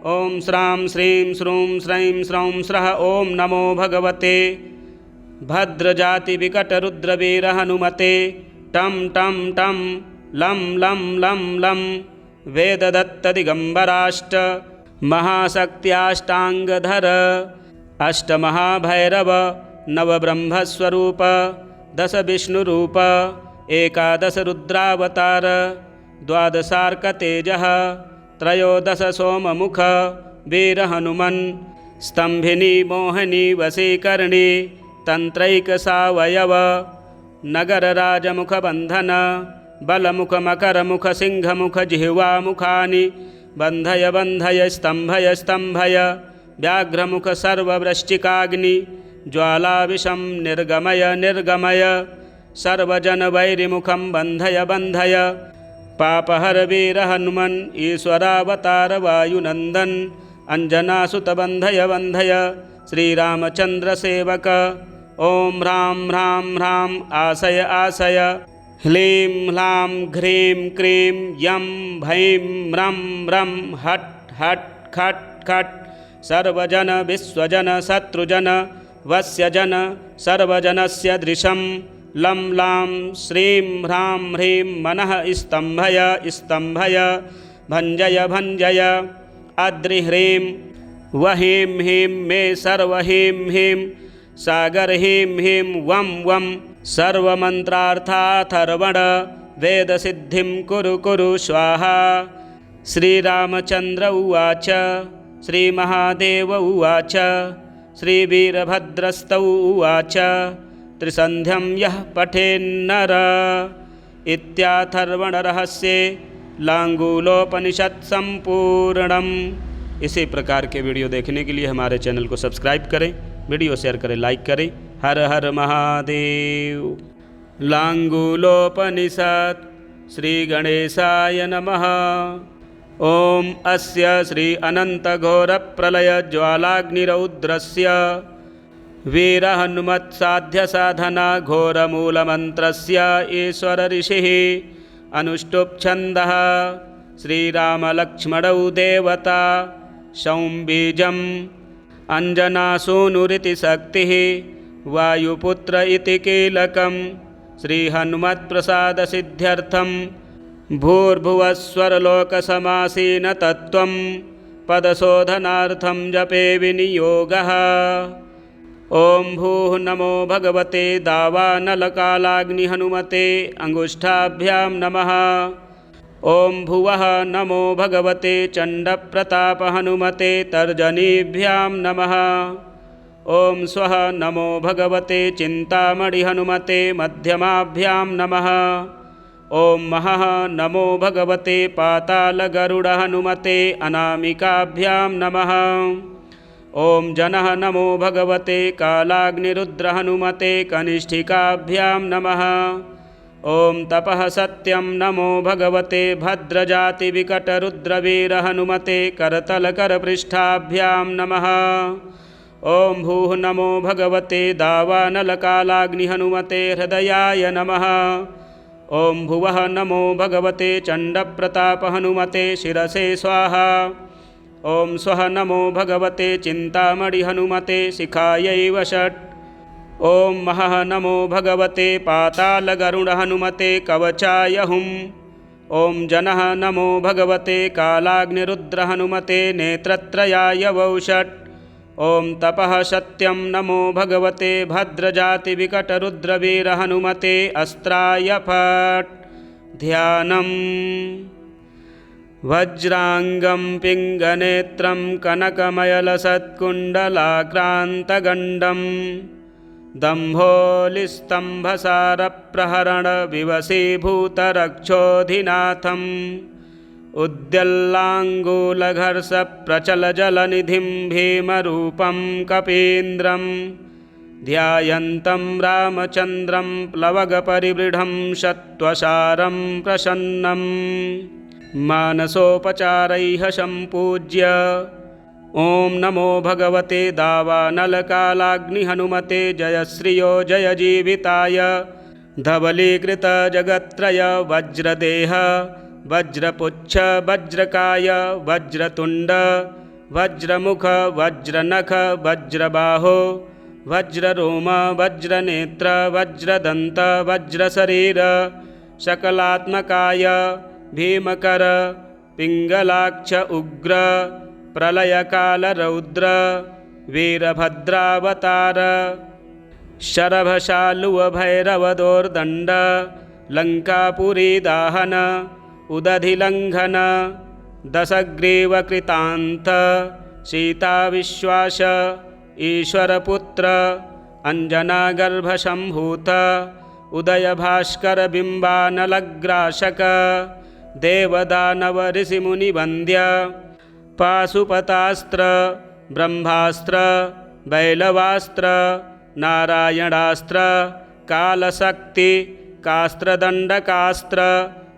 ॐ श्रां श्रीं श्रूं श्रैं स्रौं स्रः। ॐ नमो भगवते भद्रजातिविकटरुद्रवीरहनुमते टं टं टं लं लं लं लं वेददत्तदिगम्बराष्ट महाशक्त्याष्टाङ्गधर अष्टमहाभैरव नवब्रह्मस्वरूप दश विष्णुरूप एकादश रुद्रावतार द्वादशार्कतेजः त्रयोदश सोममुख वीरहनुमन् स्तम्भिनी मोहिनी वशीकरणी तन्त्रैकसावयव नगरराजमुखबन्धन बलमुखमकरमुख सिंहमुख जिह्वामुखानि बन्धय बन्धय स्तम्भय स्तम्भय व्याघ्रमुख सर्ववृश्चिकाग्नि ज्वालाविषं निर्गमय निर्गमय सर्वजनवैरिमुखं बन्धय बन्धय पापहर वीर हनुमन् ईश्वरावतार वायुनन्दन अंजनासुत बन्धय बन्धय श्रीरामचन्द्र सेवक ओं ह्रां ह्रां ह्रां आशय आशय ह्लीं ह्लां घ्रीं क्रीं यं भैं म्रं म्रं हट् हट् खट् खट् सर्वजन विश्वजन शत्रुजन वस्यजन सर्वजनस्य दृशं लं लां श्रीं ह्रां ह्रीं मनः स्तम्भय स्तम्भय भञ्जय भञ्जय अद्रिह्रीं वहीं हीं मे सर्वहीं हीं सागर हीं हीं वं वं सर्वमन्त्रार्थाथर्वण वेदसिद्धिं कुरु कुरु स्वाहा। श्रीरामचन्द्र उवाच श्रीमहादेव उवाच श्रीवीरभद्रस्त उवाच त्रिसन्ध्यं यः पठेन्नर इत्याथर्वणरहस्ये लांगूलोपनिषत् संपूर्णम्। इसी प्रकार के वीडियो देखने के लिए हमारे चैनल को सब्सक्राइब करें, वीडियो शेयर करें, लाइक करें। हर हर महादेव। लांगूलोपनिषत् श्री गणेशाय नमः। ओम अस्य श्री अनन्तघोरप्रलयज्वालाग्निरौद्रस्य वीरहनुमत्साध्यसाधना घोरमूलमन्त्रस्य ईश्वर ऋषिः अनुष्टुप्छन्दः श्रीरामलक्ष्मणौ देवता सौम्बीजम् अञ्जनासूनुरिति शक्तिः वायुपुत्र इति कीलकं श्रीहनुमत्प्रसादसिद्ध्यर्थं भूर्भुवस्वरलोकसमासीनतत्त्वं पदशोधनार्थं जपे विनियोगः। ओं भूः नमो भगवते दावानलकालाग्निहनुमते अंगुष्ठाभ्यां नमः। ओं भुवः नमो भगवते चण्डप्रतापहनुमते तर्जनीभ्यां नमः। ओं स्वः नमो भगवते चिन्तामणिहनुमते मध्यमाभ्यां नमः। ओं महः नमो भगवते पातालगरुडहनुमते अनामिकाभ्यां नमः। ओं जनः नमो भगवते कालाग्निरुद्रहनुमते कनिष्ठिकाभ्यां नमः। ओं तपः सत्यं नमो भगवते भद्रजातिविकटरुद्रवीरहनुमते करतलकरपृष्ठाभ्यां नमः। ओं भूः नमो भगवते दावानलकालाग्निहनुमते हृदयाय नमः। ओं भुवः नमो भगवते चण्डप्रतापहनुमते शिरसे स्वाहा। ओं स्वः नमो भगवते चिन्तामणिहनुमते शिखायै वषट्। ओं महः नमो भगवते पातालगरुडहनुमते कवचाय हुम्। ओं जनः नमो भगवते कालाग्निरुद्रहनुमते नेत्रत्रयाय वौषट्। ओं तपः सत्यं नमो भगवते भद्रजातिविकटरुद्रवीरहनुमते अस्त्राय फट्। ध्यानम् वज्रांगं पिंगनेत्रं कनकमयलसत्कुण्डलाक्रान्तगण्डं दम्भोलिस्तम्भसारप्रहरणविवशीभूतरक्षोधिनाथम् उद्यल्लाङ्गूलघर्षप्रचलजलनिधिं भीमरूपं कपीन्द्रं ध्यायन्तं रामचन्द्रं प्लवगपरिवृढं सत्त्वसारं प्रसन्नं मानसोपचारैः सम्पूज्य ओं नमो भगवते दावानलकालाग्निहनुमते जयश्रियो जयजीविताय धवलीकृतजगत्त्रय वज्रदेह वज्रपुच्छ वज्रकाय वज्रतुण्ड वज्रमुख वज्रनख वज्रबाहो वज्ररोम वज्रनेत्र वज्रदन्त वज्रशरीर शकलात्मकाय भीमकर पिङ्गलाक्ष उग्र प्रलयकालरौद्र वीरभद्रावतार शरभशालुवभैरवदोर्दण्ड लङ्कापुरीदाहन उदधिलङ्घन दशग्रीवकृतान्त सीताविश्वास ईश्वरपुत्र अञ्जनागर्भसम्भूत उदयभास्करबिम्बानलग्रासक देवदानवऋषिमुनिवन्द्य पाशुपतास्त्र ब्रह्मास्त्र वैलवास्त्र नारायणास्त्र कालशक्ति कास्त्रदण्डकास्त्र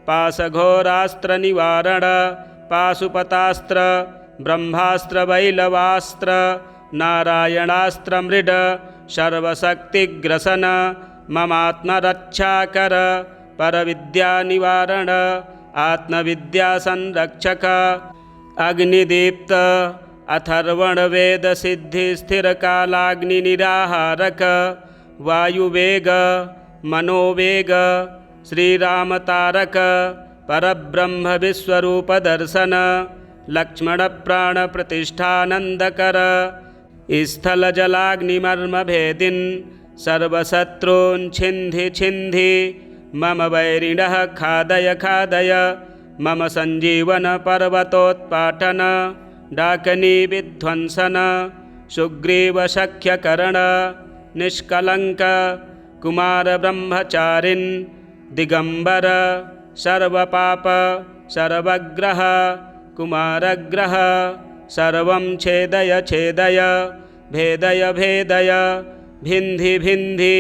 पाशघोरास्त्र निवारण पाशुपतास्त्र ब्रह्मास्त्र वैलवास्त्र नारायणास्त्र मृड सर्वशक्तिग्रसन ममात्मरक्षाकर परविद्यानिवारण आत्मविद्यासंरक्षक अग्निदीप्त अथर्वणवेदसिद्धिस्थिरकालाग्निनिराहारक वायुवेग मनोवेग श्रीरामतारक परब्रह्मविश्वरूपदर्शन लक्ष्मणप्राणप्रतिष्ठानन्दकर स्थलजलाग्निमर्मभेदिन् सर्वशत्रून् छिन्धि छिन्धि मम वैरिणः खादय खादय मम सञ्जीवन पर्वतोत्पाटन डाकनीविध्वंसन सुग्रीवसख्यकरण निष्कलङ्क कुमारब्रह्मचारिन् दिगम्बर सर्वपाप सर्वग्रह कुमारग्रह सर्वं छेदय छेदय भेदय भेदय भिन्धि भिन्धि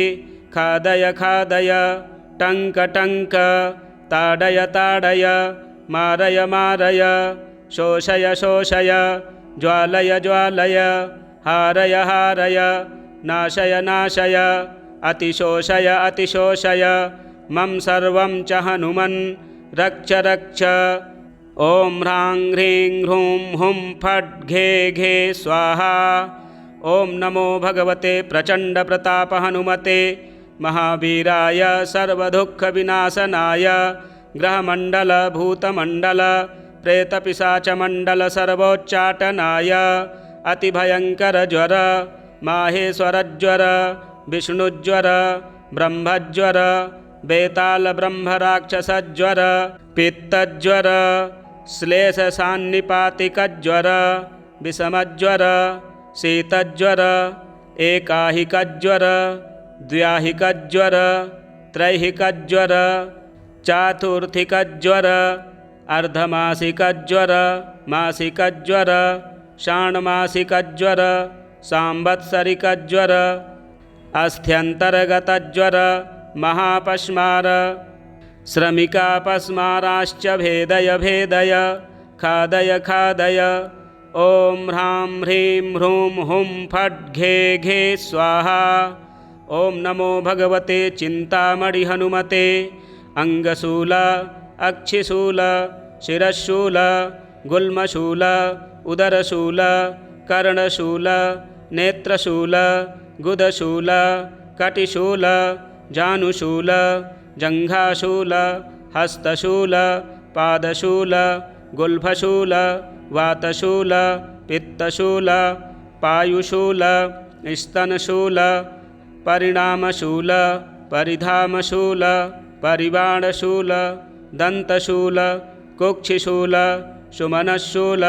खादय खादय टङ्क टङ्क ताडय ताडय मारय मारय शोषय शोषय ज्वालय ज्वालय हारय हारय नाशय नाशय अतिशोषय अतिशोषय मम सर्वं च हनुमन् रक्ष रक्ष ॐ ह्रां ह्रीं ह्रूं हुं फट् घे घे स्वाहा। ॐ नमो भगवते प्रचण्डप्रतापहनुमते महावीराय सर्वदुःखविनाशनाय ग्रहमण्डल भूतमण्डल प्रेतपिशाचमण्डल सर्वोच्चाटनाय अतिभयङ्करज्वर माहेश्वरज्वर विष्णुज्वर ब्रह्मज्वर बेतालब्रह्मराक्षसज्वर पित्तज्वर श्लेषसान्निपातिकज्वर विषमज्वर शीतज्वर एकाहिकज्वर द्व्याहिकज्वर त्रैहिकज्वर चातुर्थिकज्वर अर्धमासिकज्वर मासिकज्वर षाण्मासिकज्वर सांवत्सरिकज्वर अस्थ्यन्तर्गतज्वर महापस्मार श्रमिकापस्माराश्च भेदय भेदय खादय खादय ॐ ह्रां ह्रीं ह्रूं हुं फट् घे घे स्वाहा। ॐ नमो भगवते चिन्तामणि हनुमते अङ्गशूल अक्षिशूल शिरशूल गुल्मशूल उदरशूल कर्णशूल नेत्रशूल गुदशूल कटिशूल जानुशूल जङ्घाशूल हस्तशूल पादशूल गुल्फशूल वातशूल पित्तशूल पायुशूल स्तनशूल परिणामशूल परिधामशूल परिवाणशूल दन्तशूल कुक्षिशूल सुमनशूल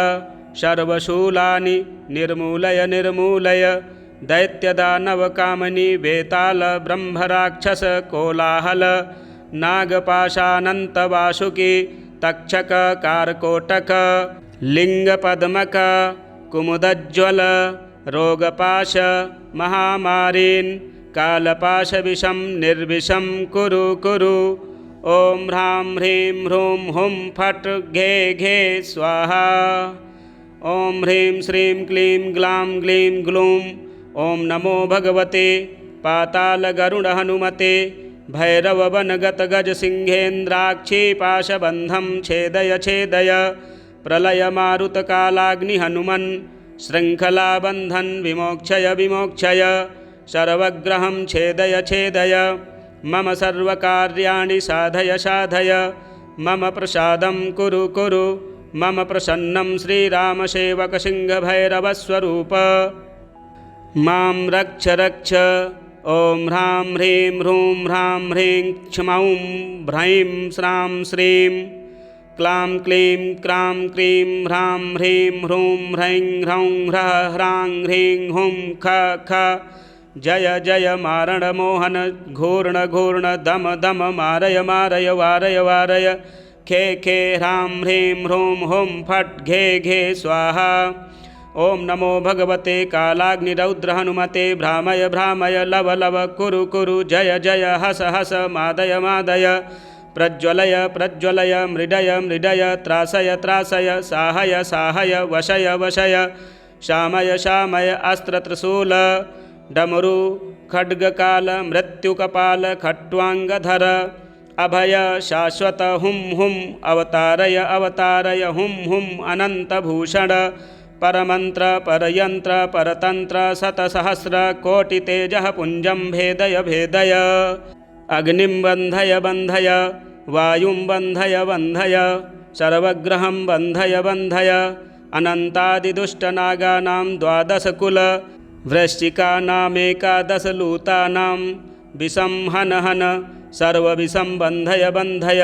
सर्वशूलानि निर्मूलय निर्मूलय दैत्यदानवकामनी वेताल ब्रह्मराक्षस कोलाहल नागपाशानन्तवासुकी तक्षक कारकोटक लिङ्गपद्मक कुमुदज्ज्वल रोगपाश महामारीन् कालपाशविषं निर्विषं कुरु कुरु। ॐ ह्रां ह्रीं ह्रूं हुं फट् घे घे स्वाहा। ॐ ह्रीं श्रीं क्लीं ग्लां ग्लीं ग्लूं। ॐ नमो भगवते पातालगरुडहनुमते भैरववनगतगजसिंहेन्द्राक्षीपाशबन्धं छेदय छेदय प्रलयमारुतकालाग्निहनुमन् शृङ्खलाबन्धन् विमोक्षय विमोक्षय सर्वग्रहं छेदय छेदय मम सर्वकार्याणि साधय साधय मम प्रसादं कुरु कुरु मम प्रसन्नं श्रीरामसेवकसिंहभैरवस्वरूप मां रक्ष रक्ष। ॐ ह्रां ह्रीं ह्रूं ह्रां ह्रीं क्ष्मौं ह्रैं श्रां श्रीं क्लां क्लीं क्रां क्रीं ह्रां ह्रीं ह्रूं ह्रैं ह्रौं ह्रः ह्रां ह्रीं हुं ख ख। जय जय मारणमोहन घूर्ण घूर्ण दम दम मारय मारय वारय वारय खे खे ह्रां ह्रीं ह्रूं हुं फट् घे घे स्वाहा। ॐ नमो भगवते कालाग्निरौद्र हनुमते भ्रामय भ्रामय लव लव कुरु कुरु जय जय हस हस मादय मादय प्रज्वलय प्रज्वलय मृडय मृडय त्रासय त्रासय साहय साहय वशय वशय शामय शामय अस्त्रत्रिशूल डमरु खड्गकाल मृत्युकपाल खट्वाङ्गधर अभय शाश्वत हुं हुं अवतारय अवतारय हुं हुं अनन्तभूषण परमंत्र परयंत्र परतंत्र शतसहस्र कोटितेजः पुंजं भेदय भेदय अग्निं बंधय बंधय वायुं बंधय बंधय सर्वग्रहं बंधय बंधय अनन्तादिदुष्टनागानां द्वादशकुल वृश्चिकानामेकादशलूतानां विषं हन हन सर्वविषं बंधय बंधय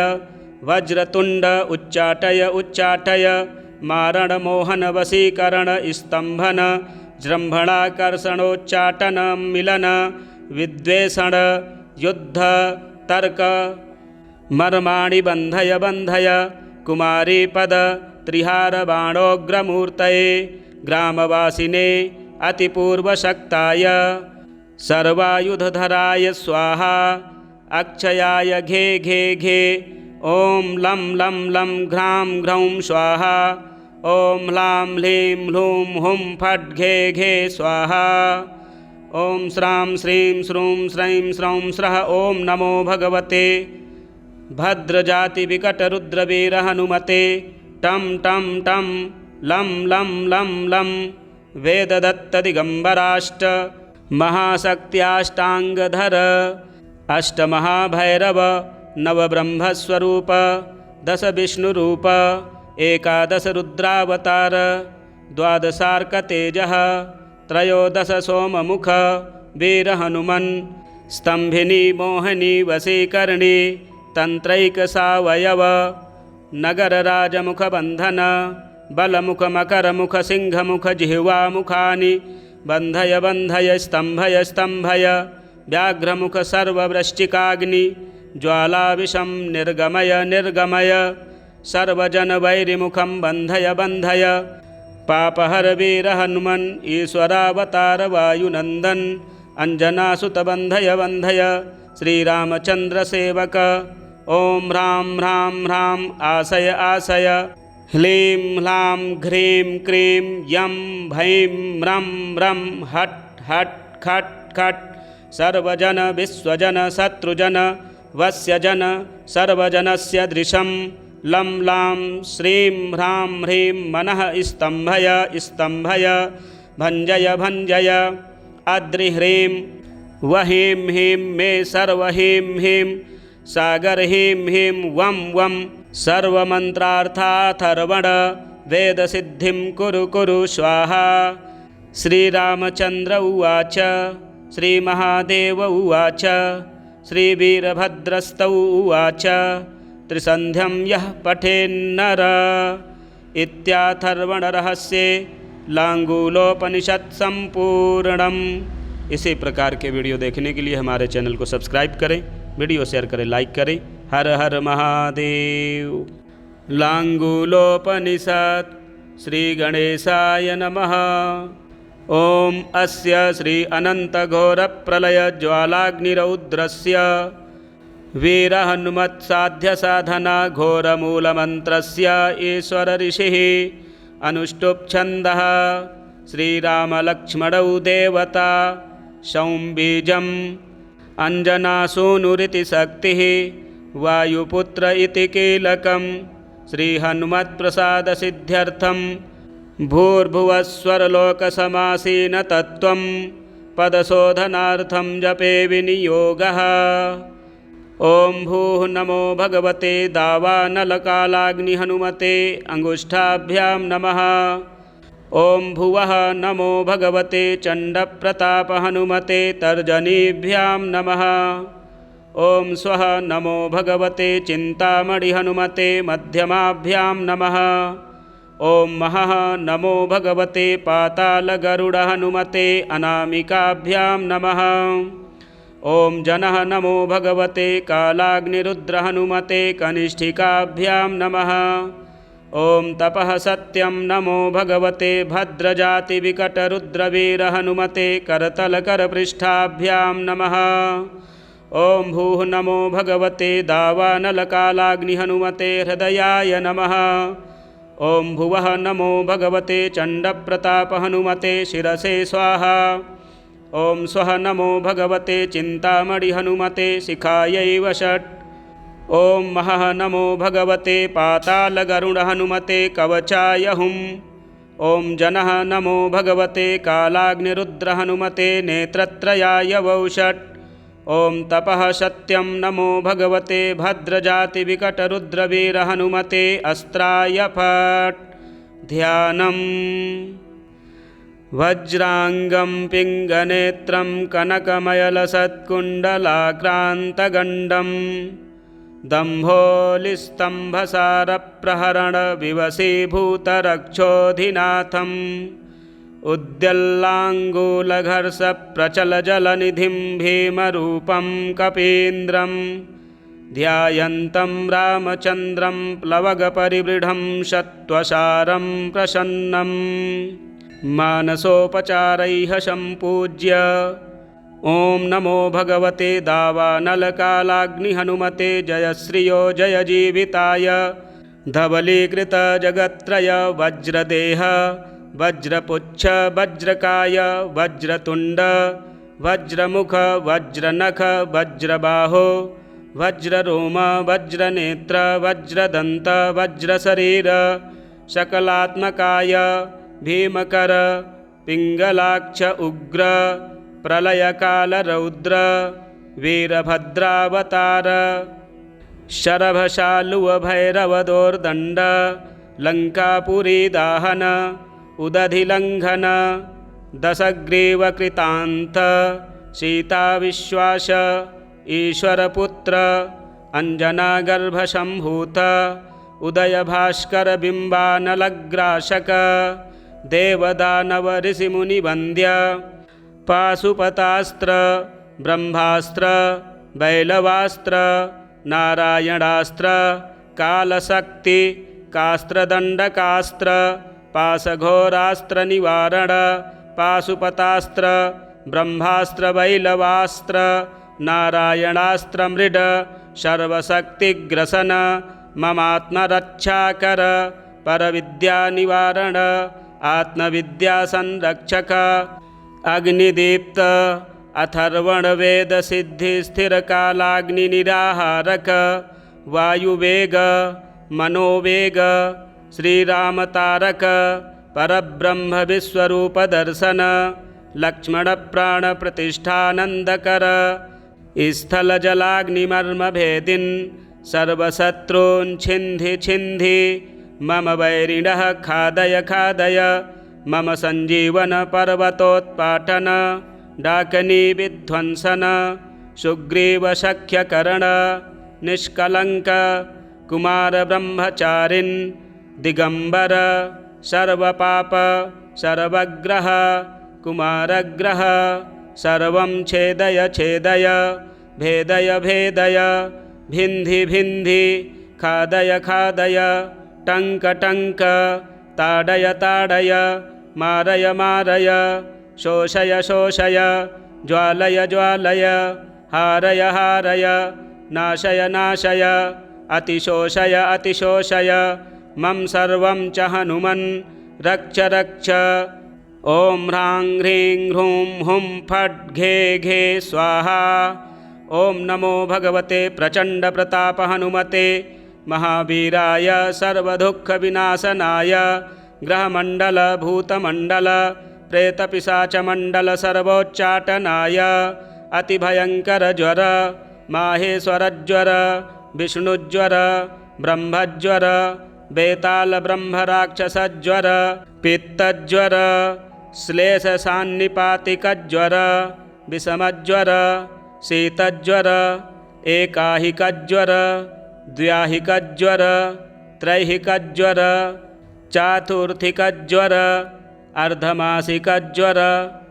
वज्रतुंड उच्चाटय उच्चाटय मारणमोहन वशीकरण स्तंभन जृंभणाकर्षणोच्चाटन मिलन विद्वेषण युद्ध तर्क मर्माणि बंधय बंधय कुमारी पद त्रिहार बाणोग्रमूर्तये ग्रामवासिने अतिपूर्वशक्ताय सर्वायुधधराय स्वाहा अक्षयाय घे घे घे ॐ लं लं लं घ्रां घ्रौं स्वाहा ॐ ह्लां ह्लीं ह्लूं हुं फट् घे घे स्वाहा। ॐ श्रां श्रीं श्रूं श्रैं स्रौं स्रः ॐ नमो भगवते भद्रजातिविकटरुद्रवीरहनुमते टं टं टं लं लं लं लं वेददत्तदिगम्बराष्ट महाशक्त्याष्टाङ्गधर अष्टमहाभैरव नवब्रह्मस्वरूप दश विष्णुरूप एकादश रुद्रावतार द्वादशार्कतेजः त्रयोदश सोममुख वीरहनुमन् स्तंभिनी मोहिनी वशीकरणी तंत्रैकसावयव नगरराजमुखबन्धन बलमुखमकरमुख सिंहमुख जिह्वामुखानि बन्धय बन्धय स्तंभय स्तंभय व्याघ्रमुख सर्ववृश्चिकाग्नि ज्वालाविषं निर्गमय निर्गमय सर्वजनवैरिमुखं बन्धय बन्धय पापहर वीर हनुमन् ईश्वरावतार वायुनन्दन अंजनासुत बन्धय बन्धय श्रीरामचंद्र सेवक ॐ ह्रां ह्रां ह्रां आशय आशय ह्लीं ह्लां घ्रीं क्रीं यं भैं म्रं म्रं हट् हट् खट् खट् सर्वजन विश्वजन शत्रुजन वस्यजन सर्वजनस्य दृशं लं लां श्रीं ह्रां ह्रीं मनः स्तंभय स्तंभय भञ्जय भञ्जय अद्रिह्रीं वहीं हीं मे सर्वहीं हीं सागर हीं हीं वं वं सर्वमन्त्रार्थाथर्वण वेदसिद्धिं कुरु कुरु स्वाहा। श्रीरामचन्द्र उवाच श्रीमहादेव उवाच श्रीवीरभद्रस्त उवाच त्रिसन्ध्यं यः पठेन्नर इत्याथर्वणरहस्ये लांगूलोपनिषत् संपूर्णम्। इसी प्रकार के वीडियो देखने के लिए हमारे चैनल को सब्सक्राइब करें, वीडियो शेयर करें, लाइक करें। हर हर महादेव। लांगूलोपनिषत् श्री गणेशाय नमः। ओम अस्य श्री अनन्तघोरप्रलयज्वालाग्निरौद्रस्य वीरहनुमत्साध्यसाधना घोरमूलमन्त्रस्य ईश्वर ऋषिः अनुष्टुप्छन्दः श्रीरामलक्ष्मणौ देवता सौम्बीजम् अंजनासूनुरिति शक्तिः वायुपुत्र इति कीलकं श्रीहनुमत्प्रसादसिद्ध्यर्थं भूर्भुवस्वरलोकसमासीन तत्त्वं पदशोधनार्थं जपे विनियोगः। ॐ भूः नमो भगवते दावानलकालाग्निहनुमते अंगुष्ठाभ्यां नमः। ॐ भुवः नमो भगवते चण्डप्रतापहनुमते तर्जनीभ्यां नमः। ॐ स्वः नमो भगवते चिन्तामणिहनुमते मध्यमाभ्यां नमः। ॐ महः नमो भगवते पातालगरुडहनुमते अनामिकाभ्यां नमः। ॐ जनः नमो भगवते कालाग्निरुद्रहनुमते कनिष्ठिकाभ्यां नमः। ॐ तपः सत्यं नमो भगवते भद्रजातिविकटरुद्रवीरहनुमते करतलकरपृष्ठाभ्यां नमः। ॐ भूः नमो भगवते दावानलकालाग्निहनुमते हृदयाय नमः। ॐ भुवः नमो भगवते चण्डप्रतापहनुमते शिरसे स्वाहा। ॐ स्वः नमो भगवते चिन्तामणिहनुमते शिखायै वषट्। ॐ महः नमो भगवते पातालगरुडहनुमते कवचाय हुम्। ॐ जनः नमो भगवते कालाग्निरुद्रहनुमते नेत्रत्रयाय वौषट्। ॐ तपः सत्यं नमो भगवते भद्रजातिविकटरुद्रवीरहनुमते अस्त्राय फट्। ध्यानम् वज्राङ्गं पिङ्गनेत्रं कनकमयलसत्कुण्डलाक्रान्तगण्डं दम्भोलिस्तम्भसारप्रहरणविवशीभूतरक्षोधिनाथम् उद्यल्लाङ्गूलघर्षप्रचलजलनिधिं भीमरूपं कपीन्द्रं ध्यायन्तं रामचन्द्रं प्लवगपरिवृढं सत्त्वसारं प्रसन्नं मानसोपचारैः सम्पूज्य। ॐ नमो भगवते दावानलकालाग्निहनुमते जयश्रियो जयजीविताय धवलीकृतजगत्त्रय वज्रदेह वज्रपुच्छ वज्रकाय वज्रतुण्ड वज्रमुख वज्रनख वज्रबाहो वज्ररोम वज्रनेत्र वज्रदन्त वज्रशरीर सकलात्मकाय भीमकर पिङ्गलाक्ष उग्र प्रलयकालरौद्र वीरभद्रावतार शरभशालुवभैरवदोर्दण्ड लङ्कापुरीदाहन उदधिलङ्घन दशग्रीवकृतान्त सीताविश्वास ईश्वरपुत्र अञ्जनागर्भसम्भूत उदयभास्करबिम्बानलग्रासक देवदानवऋषिमुनिवन्द्य पाशुपतास्त्र ब्रह्मास्त्र बैलवास्त्र नारायणास्त्र कालशक्ति कास्त्रदण्डकास्त्र पाशघोरास्त्रनिवारण पाशुपतास्त्र ब्रह्मास्त्र बैलवास्त्र नारायणास्त्रमृड सर्वशक्तिग्रसन ममात्मरक्षाकर परविद्यानिवारण आत्मविद्यासंरक्षक अग्निदीप्त अथर्वणवेदसिद्धिस्थिरकालाग्निनिराहारक वायुवेग मनोवेग श्रीरामतारक परब्रह्मविश्वरूपदर्शन लक्ष्मणप्राणप्रतिष्ठानन्दकर स्थलजलाग्निमर्मभेदिन् सर्वशत्रून् छिन्धि छिन्धि मम वैरिणः खादय खादय मम सञ्जीवन पर्वतोत्पाटन डाकनीविध्वंसन सुग्रीवसख्यकरण निष्कलङ्क कुमारब्रह्मचारिन् दिगम्बर सर्वपाप सर्वग्रह कुमारग्रह सर्वं छेदय छेदय भेदय भेदय भिन्धि भिन्धि खादय खादय टङ्क टङ्क ताडय ताडय मारय मारय शोषय शोषय ज्वालय ज्वालय हारय हारय नाशय नाशय अतिशोषय अतिशोषय मम सर्वं च हनुमन् रक्ष रक्ष। ॐ ह्रां ह्रीं ह्रूं हुं फट् घे घे स्वाहा। ॐ नमो भगवते प्रचण्डप्रतापहनुमते महावीराय सर्वदुःखविनाशनाय ग्रहमण्डल भूतमण्डल प्रेतपिशाचमण्डलसर्वोच्चाटनाय अतिभयङ्करज्वर माहेश्वरज्वर विष्णुज्वर ब्रह्मज्वर बेतालब्रह्मराक्षसज्वर पित्तज्वर श्लेषसान्निपातिकज्वर विषमज्वर शीतज्वर एकाहिकज्वर द्व्याहिकज्वर त्रैहिकज्वर चातुर्थिकज्वर अर्धमासिकज्वर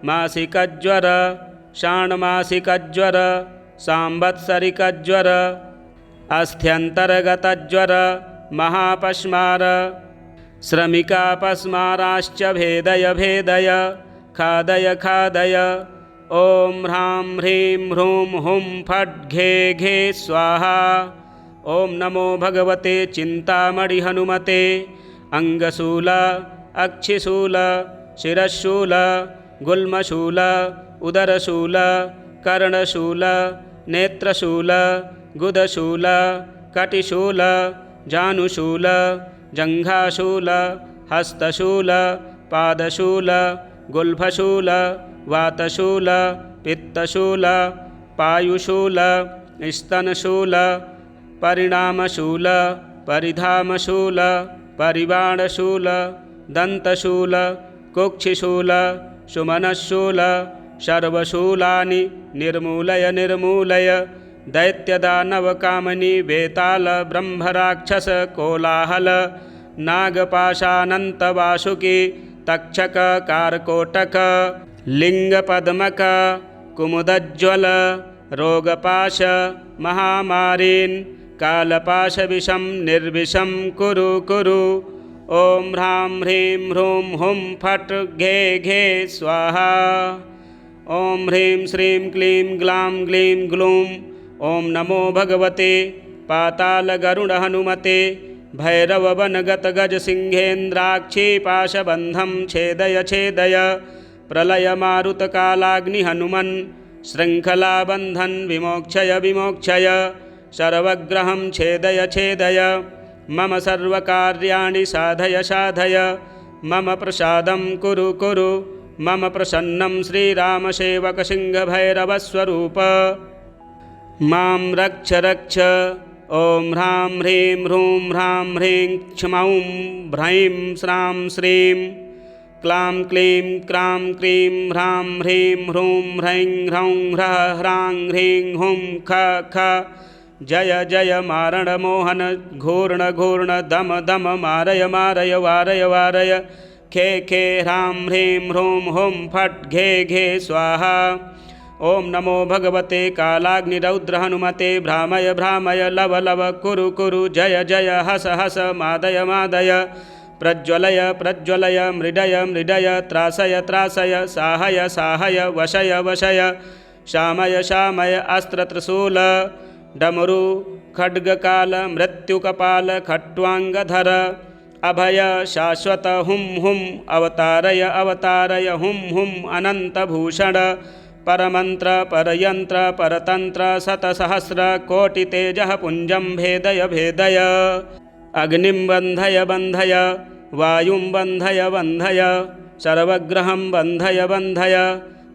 मासिकज्वर षाण्मासिकज्वर सांवत्सरिकज्वर अस्थ्यन्तर्गतज्वर महापश्मार श्रमिकापस्माराश्च भेदय भेदय खादय खादय। ॐ ह्रां ह्रीं ह्रूं हुं फट् घे घे स्वाहा। ॐ नमो भगवते चिन्तामणि हनुमते अङ्गशूल अक्षिशूल शिरशूल गुल्मशूल उदरशूल कर्णशूल नेत्रशूल गुदशूल कटिशूल जानुशूल जङ्घाशूल हस्तशूल पादशूल गुल्फशूल वातशूल पित्तशूल पायुशूल स्तनशूल परिणामशूल परिधामशूल परिवाणशूल दन्तशूल कुक्षिशूल सुमनशूल सर्वशूलानि निर्मूलय निर्मूलय। दैत्यदानवकामनी वेताल ब्रह्मराक्षस कोलाहल नागपाशानन्तवासुकी तक्षक कारकोटक लिङ्गपद्मक कुमुदज्ज्वल रोगपाश महामारीन् कालपाशविषं निर्विषं कुरु कुरु। ॐ ह्रां ह्रीं ह्रूं हुं फट् घे घे स्वाहा। ॐ ह्रीं श्रीं क्लीं ग्लां ग्लीं ग्लूं। ॐ नमो भगवते पातालगरुडहनुमते भैरववनगतगजसिंहेन्द्राक्षीपाशबन्धं छेदय छेदय। प्रलयमारुतकालाग्निहनुमन् शृङ्खलाबन्धन् विमोक्षय विमोक्षय। सर्वग्रहं छेदय छेदय। मम सर्वकार्याणि साधय साधय। मम प्रसादं कुरु कुरु। मम प्रसन्नं श्रीरामसेवकसिंहभैरवस्वरूप मां रक्ष रक्ष। ॐ ह्रां ह्रीं ह्रूं ह्रां ह्रीं क्ष्मौं ह्रैं स्रां श्रीं क्लां क्लीं क्रां क्रीं ह्रां ह्रीं ह्रूं ह्रैं ह्रौं ह्रः ह्रां ह्रीं हुं ख ख। जय जय मारणमोहन घूर्ण घूर्ण दम दम मारय मारय वारय वारय। खे खे ह्रां ह्रीं ह्रूं हुं फट् घे घे स्वाहा। ॐ नमो भगवते कालाग्निरौद्रहनुमते भ्रामय भ्रामय लव लव कुरु कुरु। जय जय हस हस मादय मादय। प्रज्वलय प्रज्वलय मृडय मृडय त्रासय त्रासय साहय साहय वशय वशय। शामय शामय अस्त्रत्रिशूल डमरु खड्गकाल मृत्युकपाल खट्वाङ्गधर अभय शाश्वत हुं हुं अवतारय अवतारय हुं हुं अनन्तभूषण। परमन्त्र परयन्त्र परतन्त्र शतसहस्र कोटितेजः पुञ्जं भेदय भेदय। अग्निं बन्धय बन्धय वायुं बन्धय बन्धय सर्वग्रहं बन्धय बन्धय।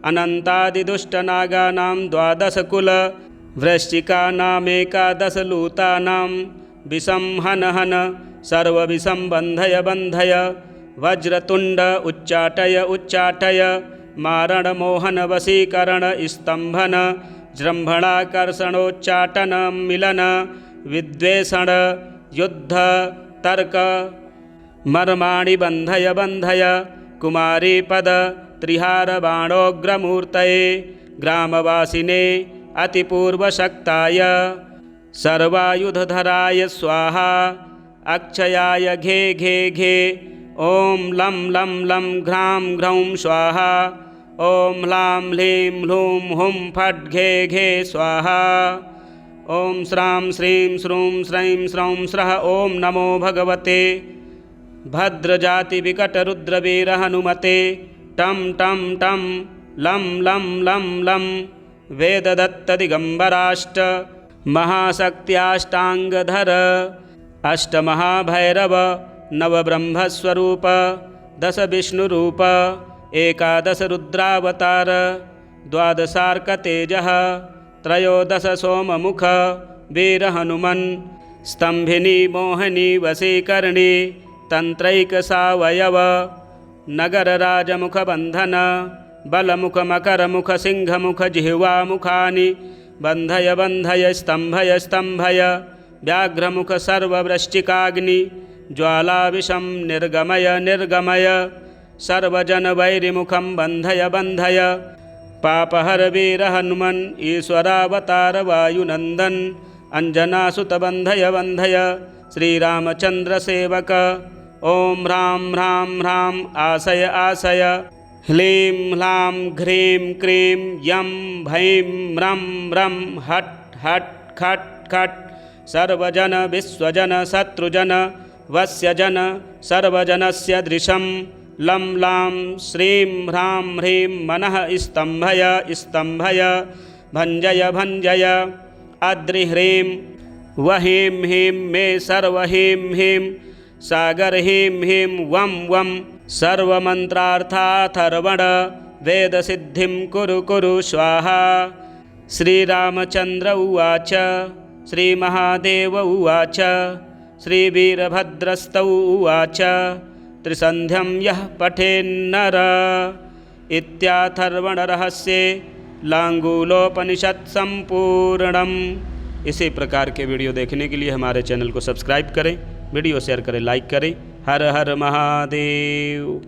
अनन्तादिदुष्टनागानां द्वादशकुल वृश्चिकानामेकादशलूतानां विषं हन हन सर्वविषं बन्धय बन्धय। वज्रतुण्ड उच्चाटय उच्चाटय। मारणमोहन वशीकरण स्तम्भन जृम्भणाकर्षणोच्चाटन मिलन विद्वेषण युद्ध तर्क मर्माणि बन्धय बन्धय। कुमारीपद त्रिहारबाणोग्रमूर्तये ग्रामवासिने अतिपूर्वशक्ताय सर्वायुधधराय स्वाहा। अक्षयाय घे घे घे। ॐ लं लं लं घ्रां घ्रौं स्वाहा। ॐ ह्लां ह्लीं ह्लूं हुं फट् घे घे स्वाहा। ॐ श्रां श्रीं श्रूं श्रैं स्रौं स्रः। ॐ नमो भगवते भद्रजातिविकटरुद्रवीरहनुमते टं टं टं लं लं लं लं। वेददत्तदिगम्बराष्ट महाशक्त्याष्टाङ्गधर अष्टमहाभैरव नवब्रह्मस्वरूप दशविष्णुरूप एकादश रुद्रावतार, द्वादशार्कतेजः, त्रयोदश सोममुख वीर हनुमन्, स्तंभिनी मोहिनी वशीकरणी, तंत्रैक सावयव, नगर राजमुख बंधन, बलमुख मकर मुख सिंह मुख जिह्वा मुखानि, बंधय बंधय स्तंभय स्तंभय, व्याघ्रमुख सर्ववृश्चिकाग्नि, ज्वाला विषम निर्गमय निर्गमय, सर्वजन वैरिमुखम बंधय बंधय, पापहर वीर हनुमन्, ईश्वरावतार वायुनंदन, अंजनासुत बंधय बंधय, श्रीरामचंद्र सेवक। ओम ह्रां ह्रां ह्रां आसय आसय, ह्लीं ह्लां घ्रीं क्रीं यं भैं म्रं म्रं हट् हट् खट् खट्, सर्वजन विश्वजन शत्रुजन वस्यजन, सर्वजनस्य दृशं लं लां श्रीं ह्रां ह्रीं मनः स्तंभय स्तंभय, भञ्जय भञ्जय, अद्रिह्रीं वहीं हीं मे सर्वहीं हीं, सागर हीं हीं वं वं, सर्वमन्त्रार्थाथर्वण, वेदसिद्धिं कुरु कुरु स्वाहा। श्रीरामचन्द्र उवाच। श्रीमहादेव उवाच। श्रीवीरभद्रस्तौ उवाच। त्रिसन्ध्यं यः पठेन्नर इत्याथर्वणरहस्ये लांगूलोपनिषत् संपूर्णम्। इसी प्रकार के वीडियो देखने के लिए हमारे चैनल को सब्सक्राइब करें, वीडियो शेयर करें, लाइक करें। हर हर महादेव।